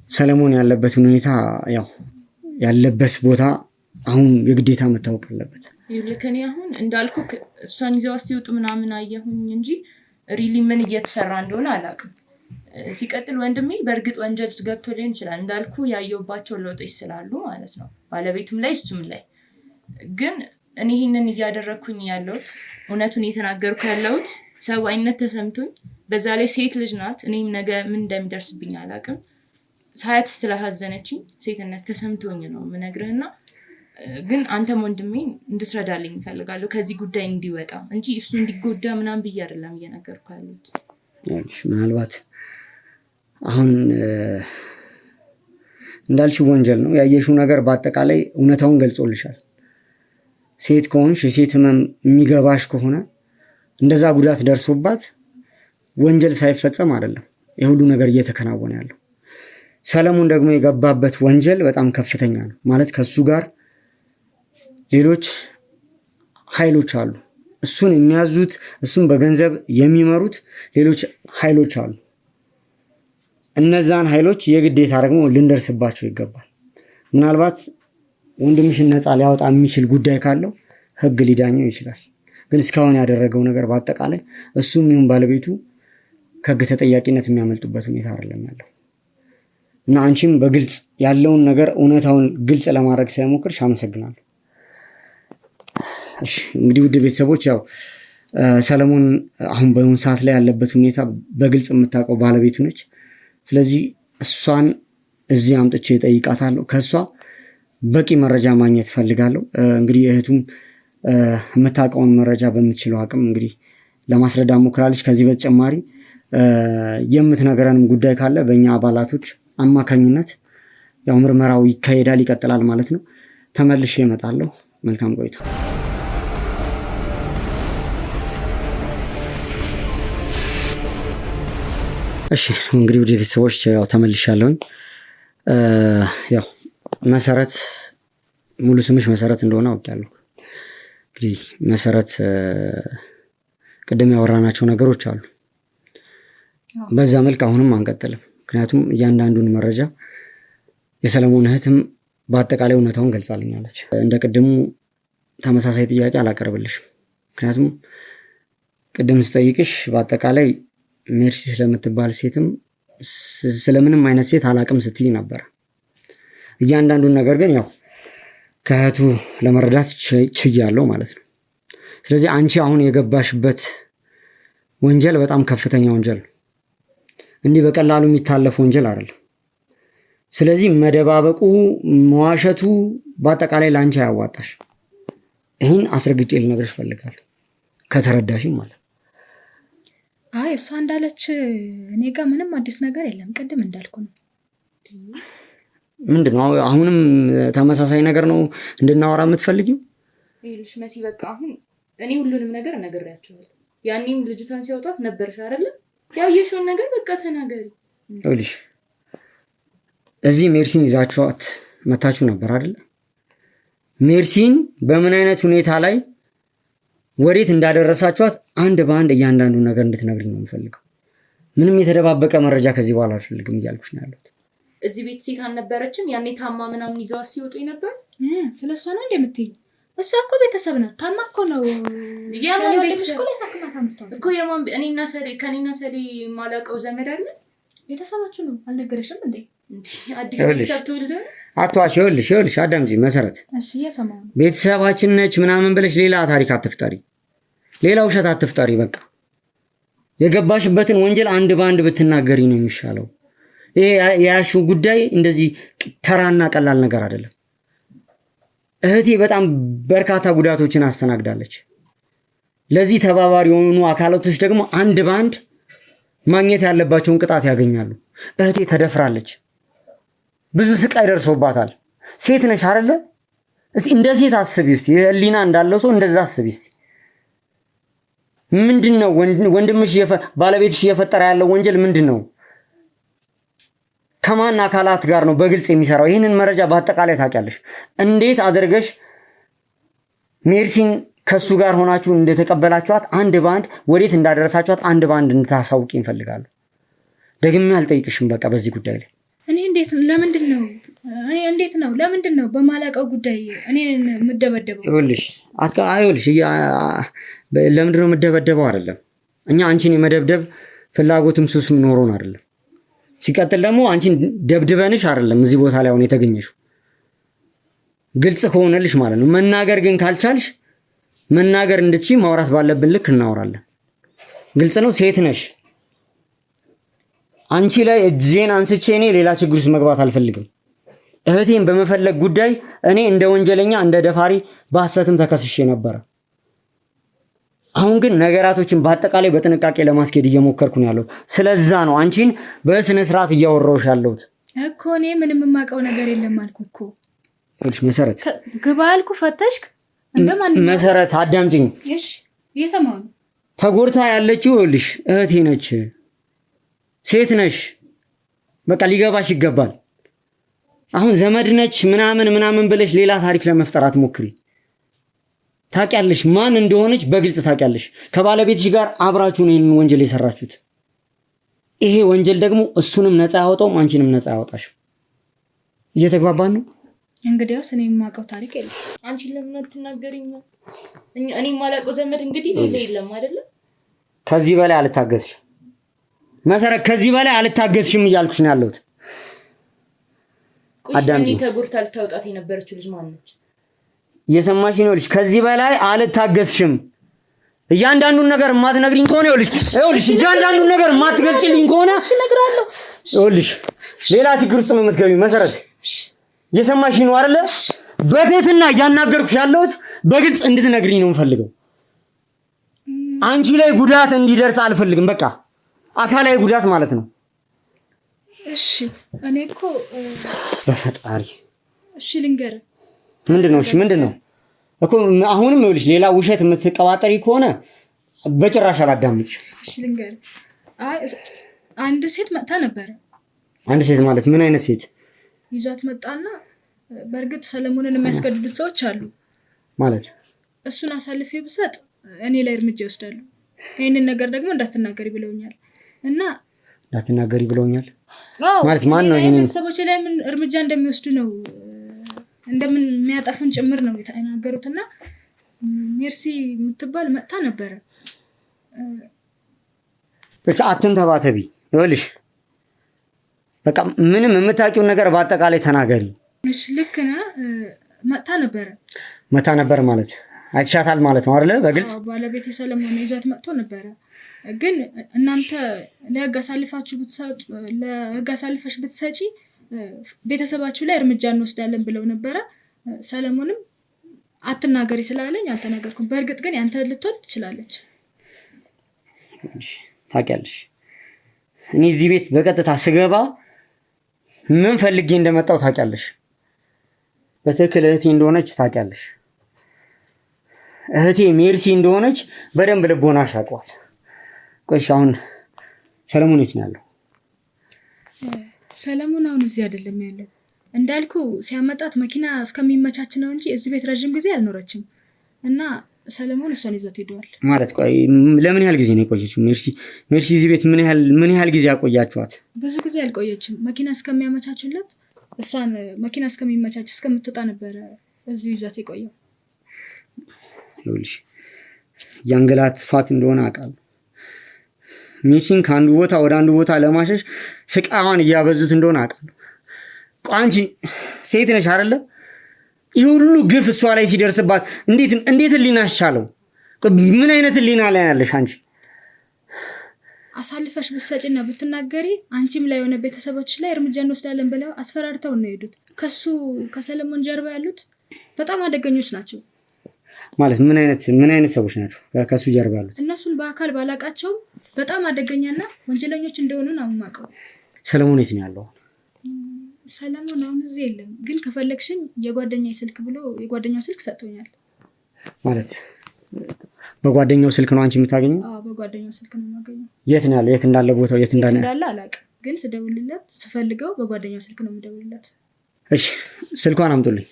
Speaker 1: ሰለሞን ያለበትን ሁኔታ ያው ያለበት ቦታ አሁን የግዴታ መታወቅ አለበት።
Speaker 3: ይልከኔ አሁን እንዳልኩ እሷን ይዘው ሲወጡ ምናምን አየሁኝ እንጂ ሪሊ ምን እየተሰራ እንደሆነ አላውቅም። ሲቀጥል ወንድሜ በእርግጥ ወንጀል ውስጥ ገብቶ ሊሆን ይችላል እንዳልኩ ያየውባቸው ለውጦች ስላሉ ማለት ነው ባለቤቱም ላይ እሱም ላይ። ግን እኔ ይህንን እያደረግኩኝ ያለሁት እውነቱን እየተናገርኩ ያለሁት ሰብአዊነት ተሰምቶኝ፣ በዛ ላይ ሴት ልጅ ናት። እኔም ነገ ምን እንደሚደርስብኝ አላውቅም። ሳያት ስለሀዘነችኝ ሴትነት ተሰምቶኝ ነው የምነግርህና ግን አንተም ወንድሜ እንድትረዳልኝ እፈልጋለሁ ከዚህ ጉዳይ እንዲወጣ እንጂ እሱ እንዲጎዳ ምናምን ብዬ አይደለም እየነገርኩ ያለሁት።
Speaker 1: ምናልባት አሁን እንዳልሽው ወንጀል ነው ያየሽው ነገር በአጠቃላይ እውነታውን ገልጾልሻል። ሴት ከሆንሽ የሴት ህመም የሚገባሽ ከሆነ እንደዛ ጉዳት ደርሶባት ወንጀል ሳይፈጸም አይደለም የሁሉ ነገር እየተከናወነ ያለው። ሰለሞን ደግሞ የገባበት ወንጀል በጣም ከፍተኛ ነው ማለት ከሱ ጋር ሌሎች ኃይሎች አሉ። እሱን የሚያዙት እሱን በገንዘብ የሚመሩት ሌሎች ኃይሎች አሉ። እነዛን ኃይሎች የግዴታ ደግሞ ልንደርስባቸው ይገባል። ምናልባት ወንድምሽን ነፃ ሊያወጣ የሚችል ጉዳይ ካለው ህግ ሊዳኘው ይችላል። ግን እስካሁን ያደረገው ነገር በአጠቃላይ እሱም ይሁን ባለቤቱ ከህግ ተጠያቂነት የሚያመልጡበት ሁኔታ አይደለም ያለው እና አንቺም በግልጽ ያለውን ነገር እውነታውን ግልጽ ለማድረግ ስለሞከርሽ አመሰግናለሁ። እሺ እንግዲህ ውድ ቤተሰቦች ያው ሰለሞን አሁን በአሁኑ ሰዓት ላይ ያለበት ሁኔታ በግልጽ የምታውቀው ባለቤቱ ነች። ስለዚህ እሷን እዚህ አምጥቼ እጠይቃታለሁ። ከሷ በቂ መረጃ ማግኘት ፈልጋለሁ። እንግዲህ እህቱም የምታውቀውን መረጃ በምትችለው አቅም እንግዲህ ለማስረዳት ሞክራለች። ከዚህ በተጨማሪ የምትነግረንም ጉዳይ ካለ በእኛ አባላቶች አማካኝነት ያው ምርመራው ይካሄዳል፣ ይቀጥላል ማለት ነው። ተመልሼ እመጣለሁ። መልካም ቆይታ። እሺ እንግዲህ ወደ ቤተሰቦች ያው ተመልሻለሁኝ። ያው መሰረት ሙሉ ስምሽ መሰረት እንደሆነ አውቃለሁ። እንግዲህ መሰረት ቅድም ያወራናቸው ነገሮች አሉ። በዛ መልክ አሁንም አንቀጥልም። ምክንያቱም እያንዳንዱን መረጃ የሰለሞን እህትም በአጠቃላይ እውነታውን ገልጻልኛለች። እንደ ቅድሙ ተመሳሳይ ጥያቄ አላቀርብልሽም። ምክንያቱም ቅድም ስጠይቅሽ በአጠቃላይ ሜርሲ ስለምትባል ሴትም ስለምንም አይነት ሴት አላቅም ስትይ ነበር። እያንዳንዱን ነገር ግን ያው ከእህቱ ለመረዳት ችያለሁ ማለት ነው። ስለዚህ አንቺ አሁን የገባሽበት ወንጀል በጣም ከፍተኛ ወንጀል ነው። እንዲህ በቀላሉ የሚታለፍ ወንጀል አይደለም። ስለዚህ መደባበቁ፣ መዋሸቱ በአጠቃላይ ለአንቺ አያዋጣሽ። ይህን አስረግጬ ልነግርሽ ፈልጋለሁ ከተረዳሽኝ ማለት።
Speaker 4: አይ እሷ እንዳለች እኔ ጋር ምንም አዲስ ነገር የለም። ቅድም እንዳልኩ ነው።
Speaker 1: ምንድን ነው አሁንም ተመሳሳይ ነገር ነው እንድናወራ የምትፈልጊው?
Speaker 3: ይልሽ መሲ በቃ አሁን እኔ ሁሉንም ነገር እነግርያቸዋለሁ። ያኔም ልጅቷን ሲያወጣት ነበርሽ አይደለ? ያየሽውን ነገር በቃ ተናገሪ።
Speaker 1: ይልሽ እዚህ ሜርሲን ይዛችኋት መታችሁ ነበር አይደለ? ሜርሲን በምን አይነት ሁኔታ ላይ ወዴት እንዳደረሳችኋት አንድ በአንድ እያንዳንዱ ነገር እንድትነግሪኝ ነው የምፈልገው። ምንም የተደባበቀ መረጃ ከዚህ በኋላ አልፈልግም እያልኩሽ ነው ያለሁት።
Speaker 3: እዚህ ቤት ሴት አልነበረችም ያኔ ታማ ምናምን ይዘዋት ሲወጡ ነበር።
Speaker 4: ስለሷ ነው እንደምትይኝ? እሷ እኮ ቤተሰብ ናት። ታማ እኮ ነው
Speaker 3: የማን ቤተሰብ እኮ የማን? ከኔና ሰሌ ማላውቀው ዘመድ አለ።
Speaker 4: ቤተሰባችሁ ነው። አልነገረሽም እንዴ?
Speaker 3: አዲስ ቤተሰብ ተወልደ
Speaker 1: አቷሽ ይኸውልሽ አዳምጪ መሰረት።
Speaker 4: እሺ እየሰማሁ ነው።
Speaker 1: ቤተሰባችን ነች ምናምን ብለሽ ሌላ ታሪክ አትፍጠሪ፣ ሌላ ውሸት አትፍጠሪ። በቃ የገባሽበትን ወንጀል አንድ በአንድ ብትናገሪ ነው የሚሻለው። ይሄ የያሽው ጉዳይ እንደዚህ ተራና ቀላል ነገር አይደለም። እህቴ በጣም በርካታ ጉዳቶችን አስተናግዳለች። ለዚህ ተባባሪ የሆኑ አካላቶች ደግሞ አንድ በአንድ ማግኘት ያለባቸውን ቅጣት ያገኛሉ። እህቴ ተደፍራለች፣ ብዙ ስቃይ ደርሶባታል። ሴት ነሽ አይደለ? እስቲ እንደ ሴት አስቢ። እስቲ ህሊና እንዳለው ሰው እንደዛ አስቢ። እስቲ ምንድነው ወንድምሽ ባለቤትሽ እየፈጠረ ያለው ወንጀል ምንድነው? ከማን አካላት ጋር ነው በግልጽ የሚሰራው? ይህንን መረጃ በአጠቃላይ ታውቂያለሽ። እንዴት አድርገሽ ሜርሲን ከሱ ጋር ሆናችሁ እንደተቀበላችኋት አንድ ባንድ ወዴት እንዳደረሳችኋት አንድ ባንድ እንድታሳውቂ እንፈልጋለሁ። ደግሜ አልጠይቅሽም በቃ በዚህ ጉዳይ ላይ
Speaker 4: እኔ ለምንድን ነው በማላውቀው ጉዳይ እኔ የምደበደበው?
Speaker 1: ይኸውልሽ ለምንድን ነው የምደበደበው አይደለም። እኛ አንቺን የመደብደብ ፍላጎትም ሱስም ኖሮን አይደለም። ሲቀጥል ደግሞ አንቺን ደብድበንሽ አይደለም እዚህ ቦታ ላይ አሁን የተገኘሽው። ግልጽ ከሆነልሽ ማለት ነው። መናገር ግን ካልቻልሽ መናገር እንድትችይ ማውራት ባለብን ልክ እናወራለን። ግልጽ ነው። ሴት ነሽ። አንቺ ላይ እጄን አንስቼ እኔ ሌላ ችግር ውስጥ መግባት አልፈልግም። እህቴን በመፈለግ ጉዳይ እኔ እንደ ወንጀለኛ እንደ ደፋሪ በሐሰትም ተከስሼ ነበረ። አሁን ግን ነገራቶችን በአጠቃላይ በጥንቃቄ ለማስኬድ እየሞከርኩ ነው ያለሁት። ስለዛ ነው አንቺን በስነ ስርዓት እያወራሁሽ ያለሁት
Speaker 4: እኮ። እኔ ምንም የማውቀው ነገር የለም አልኩ እኮ።
Speaker 1: መሰረት
Speaker 4: ግባ አልኩ፣ ፈተሽክ እንደማን
Speaker 1: መሰረት አዳምጪኝ።
Speaker 4: እሺ እየሰማሁ ነው።
Speaker 1: ተጎድታ ያለችው ይኸውልሽ እህቴ ነች። ሴት ነሽ። በቃ ሊገባሽ ይገባል። አሁን ዘመድ ነች ምናምን ብለሽ ሌላ ታሪክ ለመፍጠር አትሞክሪ። ታውቂያለሽ ማን እንደሆነች በግልጽ ታውቂያለሽ። ከባለቤትሽ ጋር አብራችሁ ነው ይሄንን ወንጀል የሰራችሁት። ይሄ ወንጀል ደግሞ እሱንም ነፃ ያወጣውም አንቺንም ነፃ ያወጣሽም። እየተግባባን ነው?
Speaker 4: እንግዲያውስ እኔ የማውቀው ታሪክ የለም።
Speaker 3: አንቺ ለምን አትናገሪኝ? እኔ የማላውቀው ዘመድ እንግዲህ ሌላ የለም አይደለ?
Speaker 1: ከዚህ በላይ አልታገስሽም መሰረት፣ ከዚህ በላይ አልታገስሽም እያልኩሽ ነው ያለሁት።
Speaker 3: አዳምጪ። ተጎድታ ልታወጣት የነበረችው ልጅ ማን ነች?
Speaker 1: እየሰማሽ ነው ልጅ? ከዚህ በላይ አልታገስሽም። እያንዳንዱን ነገር የማትነግሪኝ ከሆነ ይኸውልሽ እያንዳንዱን ነገር የማትገልጪልኝ ከሆነ እነግራለሁ። ይኸውልሽ ሌላ ችግር ውስጥ ነው የምትገቢው መሰረት። እየሰማሽ ነው አይደለ? በትህትና እያናገርኩሽ ያለሁት በግልጽ እንድትነግሪኝ ነው የምፈልገው። አንቺ ላይ ጉዳት እንዲደርስ አልፈልግም። በቃ አካላዊ ጉዳት ማለት ነው።
Speaker 4: እሺ እኔ እኮ
Speaker 1: በፈጣሪ
Speaker 4: እሺ ልንገርህ።
Speaker 1: ምንድነው? እሺ ምንድነው እኮ አሁንም ይኸውልሽ ሌላ ውሸት የምትቀባጠሪ ከሆነ በጭራሽ አላዳምጥሽም።
Speaker 4: እሺ ልንገርህ። አንድ ሴት መጣ ነበር።
Speaker 1: አንድ ሴት ማለት ምን አይነት ሴት?
Speaker 4: ይዟት መጣና በእርግጥ ሰለሞንን የሚያስገድዱት ሰዎች አሉ
Speaker 1: ማለት።
Speaker 4: እሱን አሳልፌ ብሰጥ እኔ ላይ እርምጃ ይወስዳሉ። ይሄንን ነገር ደግሞ እንዳትናገሪ ብለውኛል እና
Speaker 1: እንዳትናገሪ ብለውኛል ማለት ማን ነው? ይሄንን
Speaker 4: ሰዎች ላይ ምን እርምጃ እንደሚወስዱ ነው እንደምን የሚያጠፉን ጭምር ነው የተናገሩትና ሜርሲ የምትባል መጣ ነበረ።
Speaker 1: ብቻ አትንተባተቢ። ይኸውልሽ በቃ ምንም የምታውቂውን ነገር በአጠቃላይ ተናገሪ።
Speaker 4: እሺ ልክ ነህ።
Speaker 1: መጣ ነበር ማለት አይተሻታል ማለት ነው አይደለ? በግልጽ
Speaker 4: ባለቤት ሰለሞን ይዟት መጥቶ ነበረ። ግን እናንተ ለህግ አሳልፈሽ ብትሰጪ ቤተሰባችሁ ላይ እርምጃ እንወስዳለን ብለው ነበረ። ሰለሞንም አትናገሪ ስላለኝ አልተናገርኩም። በእርግጥ ግን ያንተ ልትወድ ትችላለች።
Speaker 1: ታውቂያለሽ እኔ እዚህ ቤት በቀጥታ ስገባ ምን ፈልጌ እንደመጣው ታውቂያለሽ። በትክክል እህቴ እንደሆነች ታውቂያለሽ። እህቴ ሜርሲ እንደሆነች በደንብ ልቦናሽ ያውቀዋል። ቆይሽ አሁን ሰለሞን የት ነው ያለው?
Speaker 4: ሰለሞን አሁን እዚህ አይደለም ያለው። እንዳልኩ ሲያመጣት መኪና እስከሚመቻች ነው እንጂ እዚህ ቤት ረጅም ጊዜ አልኖረችም እና ሰለሞን እሷን ይዟት ሄደዋል። ማለት ቆይ ለምን ያህል ጊዜ ነው የቆየችው ሜርሲ እዚህ ቤት? ምን ያህል ጊዜ አቆያችኋት? ብዙ ጊዜ አልቆየችም። መኪና እስከሚያመቻችለት እሷን መኪና እስከሚመቻች እስከምትወጣ ነበረ እዚሁ ይዟት የቆየው። ይኸውልሽ ያንገላታት እንደሆነ አውቃለሁ። ሜርሲን ከአንዱ ቦታ ወደ አንዱ ቦታ ለማሸሽ ስቃዋን እያበዙት እንደሆነ አውቃለሁ። አንቺ ሴት ነሽ አይደለ? ይህ ሁሉ ግፍ እሷ ላይ ሲደርስባት እንዴት ህሊናሽ ቻለው? ምን አይነት ህሊና ላይ ያለሽ አንቺ? አሳልፈሽ ብትሰጪና ብትናገሪ አንቺም ላይ የሆነ ቤተሰቦች ላይ እርምጃ እንወስዳለን ብለው አስፈራርተው ነው የሄዱት። ከሰለሞን ጀርባ ያሉት በጣም አደገኞች ናቸው። ማለት ምን አይነት ሰዎች ናቸው ከሱ ጀርባ ያሉት? እነሱን በአካል ባላቃቸውም በጣም አደገኛና ወንጀለኞች እንደሆኑ ነው የማውቀው። ሰለሞን የት ነው ያለው? ሰለሞን አሁን እዚህ የለም፣ ግን ከፈለግሽኝ የጓደኛው ስልክ ሰጥቶኛል። ማለት በጓደኛው ስልክ ነው አንቺ የምታገኘው? አዎ በጓደኛው ስልክ ነው የማገኘው። የት ነው ያለው? የት እንዳለ ቦታው የት እንዳለ አላውቅም፣ ግን ስደውልለት ስፈልገው በጓደኛው ስልክ ነው የምደውልለት። እሺ ስልኳን አምጡልኝ።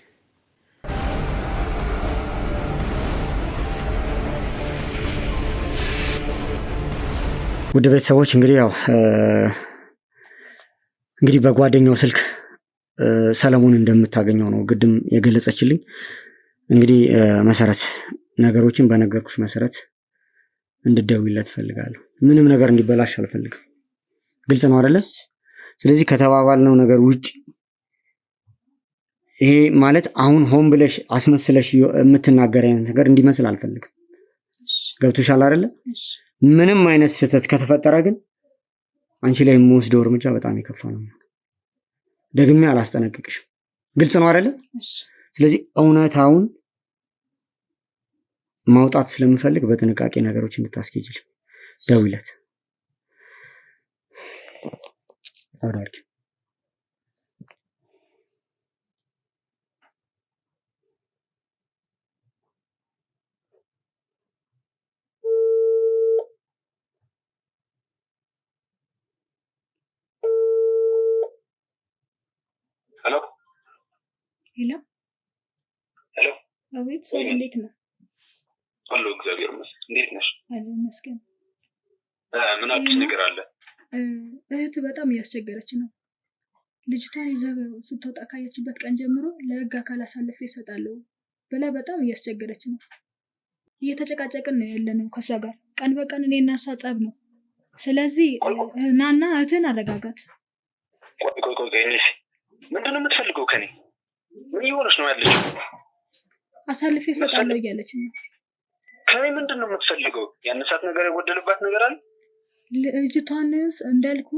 Speaker 1: ውድ ቤተሰቦች እንግዲህ ያው እንግዲህ በጓደኛው ስልክ ሰለሞን እንደምታገኘው ነው ግድም የገለጸችልኝ። እንግዲህ መሰረት ነገሮችን በነገርኩሽ መሰረት እንድትደውይለት ፈልጋለሁ። ምንም ነገር እንዲበላሽ አልፈልግም። ግልጽ ነው አይደለ? ስለዚህ ከተባባልነው ነገር ውጪ ይሄ ማለት አሁን ሆን ብለሽ አስመስለሽ የምትናገር አይነት ነገር እንዲመስል አልፈልግም። ገብቶሻል አይደለ? ምንም አይነት ስህተት ከተፈጠረ ግን አንቺ ላይ የምወስደው እርምጃ በጣም የከፋ ነው። ደግሜ አላስጠነቅቅሽም። ግልጽ ነው አይደለ? ስለዚህ እውነታውን ማውጣት ስለምፈልግ በጥንቃቄ ነገሮች እንድታስኬጅል ደውይለት። አውዳርኪ
Speaker 2: ሄሎ
Speaker 4: ሄሎ
Speaker 2: ሄሎ።
Speaker 4: አቤት። ሰው እንዴት ነው?
Speaker 2: አሎ እግዚአብሔር ይመስገን። እንዴት ነሽ?
Speaker 4: አለ ይመስገን።
Speaker 2: ምን አዲስ ነገር አለ?
Speaker 4: እህት በጣም እያስቸገረች ነው። ልጅቷን ይዛ ስትወጣ ካየችበት ቀን ጀምሮ ለህግ አካል አሳልፌ እሰጣለሁ ብላ በጣም እያስቸገረች ነው። እየተጨቃጨቅን ነው ያለነው ከሷ ጋር ቀን በቀን እኔና እሷ ጸብ ነው። ስለዚህ ናና እህትን አረጋጋት።
Speaker 2: ቆይ ምንድን ነው የምትፈልገው ከኔ? ምን እየሆነች ነው ያለችው?
Speaker 4: አሳልፌ እሰጣለሁ እያለች ነው።
Speaker 2: ከኔ ምንድን ነው የምትፈልገው? ያነሳት ነገር የጎደለባት ነገር አለ?
Speaker 4: ልጅቷንስ እንዳልኩ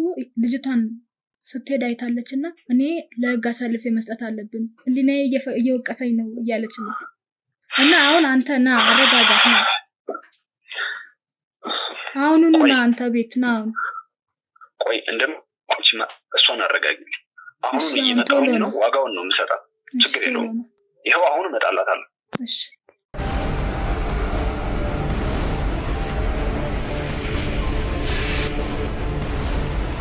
Speaker 4: ልጅቷን ስትሄድ አይታለች እና እኔ ለህግ አሳልፌ መስጠት አለብን ህሊናዬ እየወቀሰኝ ነው እያለች ነው። እና አሁን አንተ ና አረጋጋት ነው። አሁኑኑ ና አንተ ቤት ና።
Speaker 2: ቆይ እሷን አረጋግልኝ። አሁን እየመጣሁኝ ነው። ዋጋውን ነው የምሰጣት። ችግር የለውም። ይኸው አሁን እመጣላታለሁ።
Speaker 4: እሺ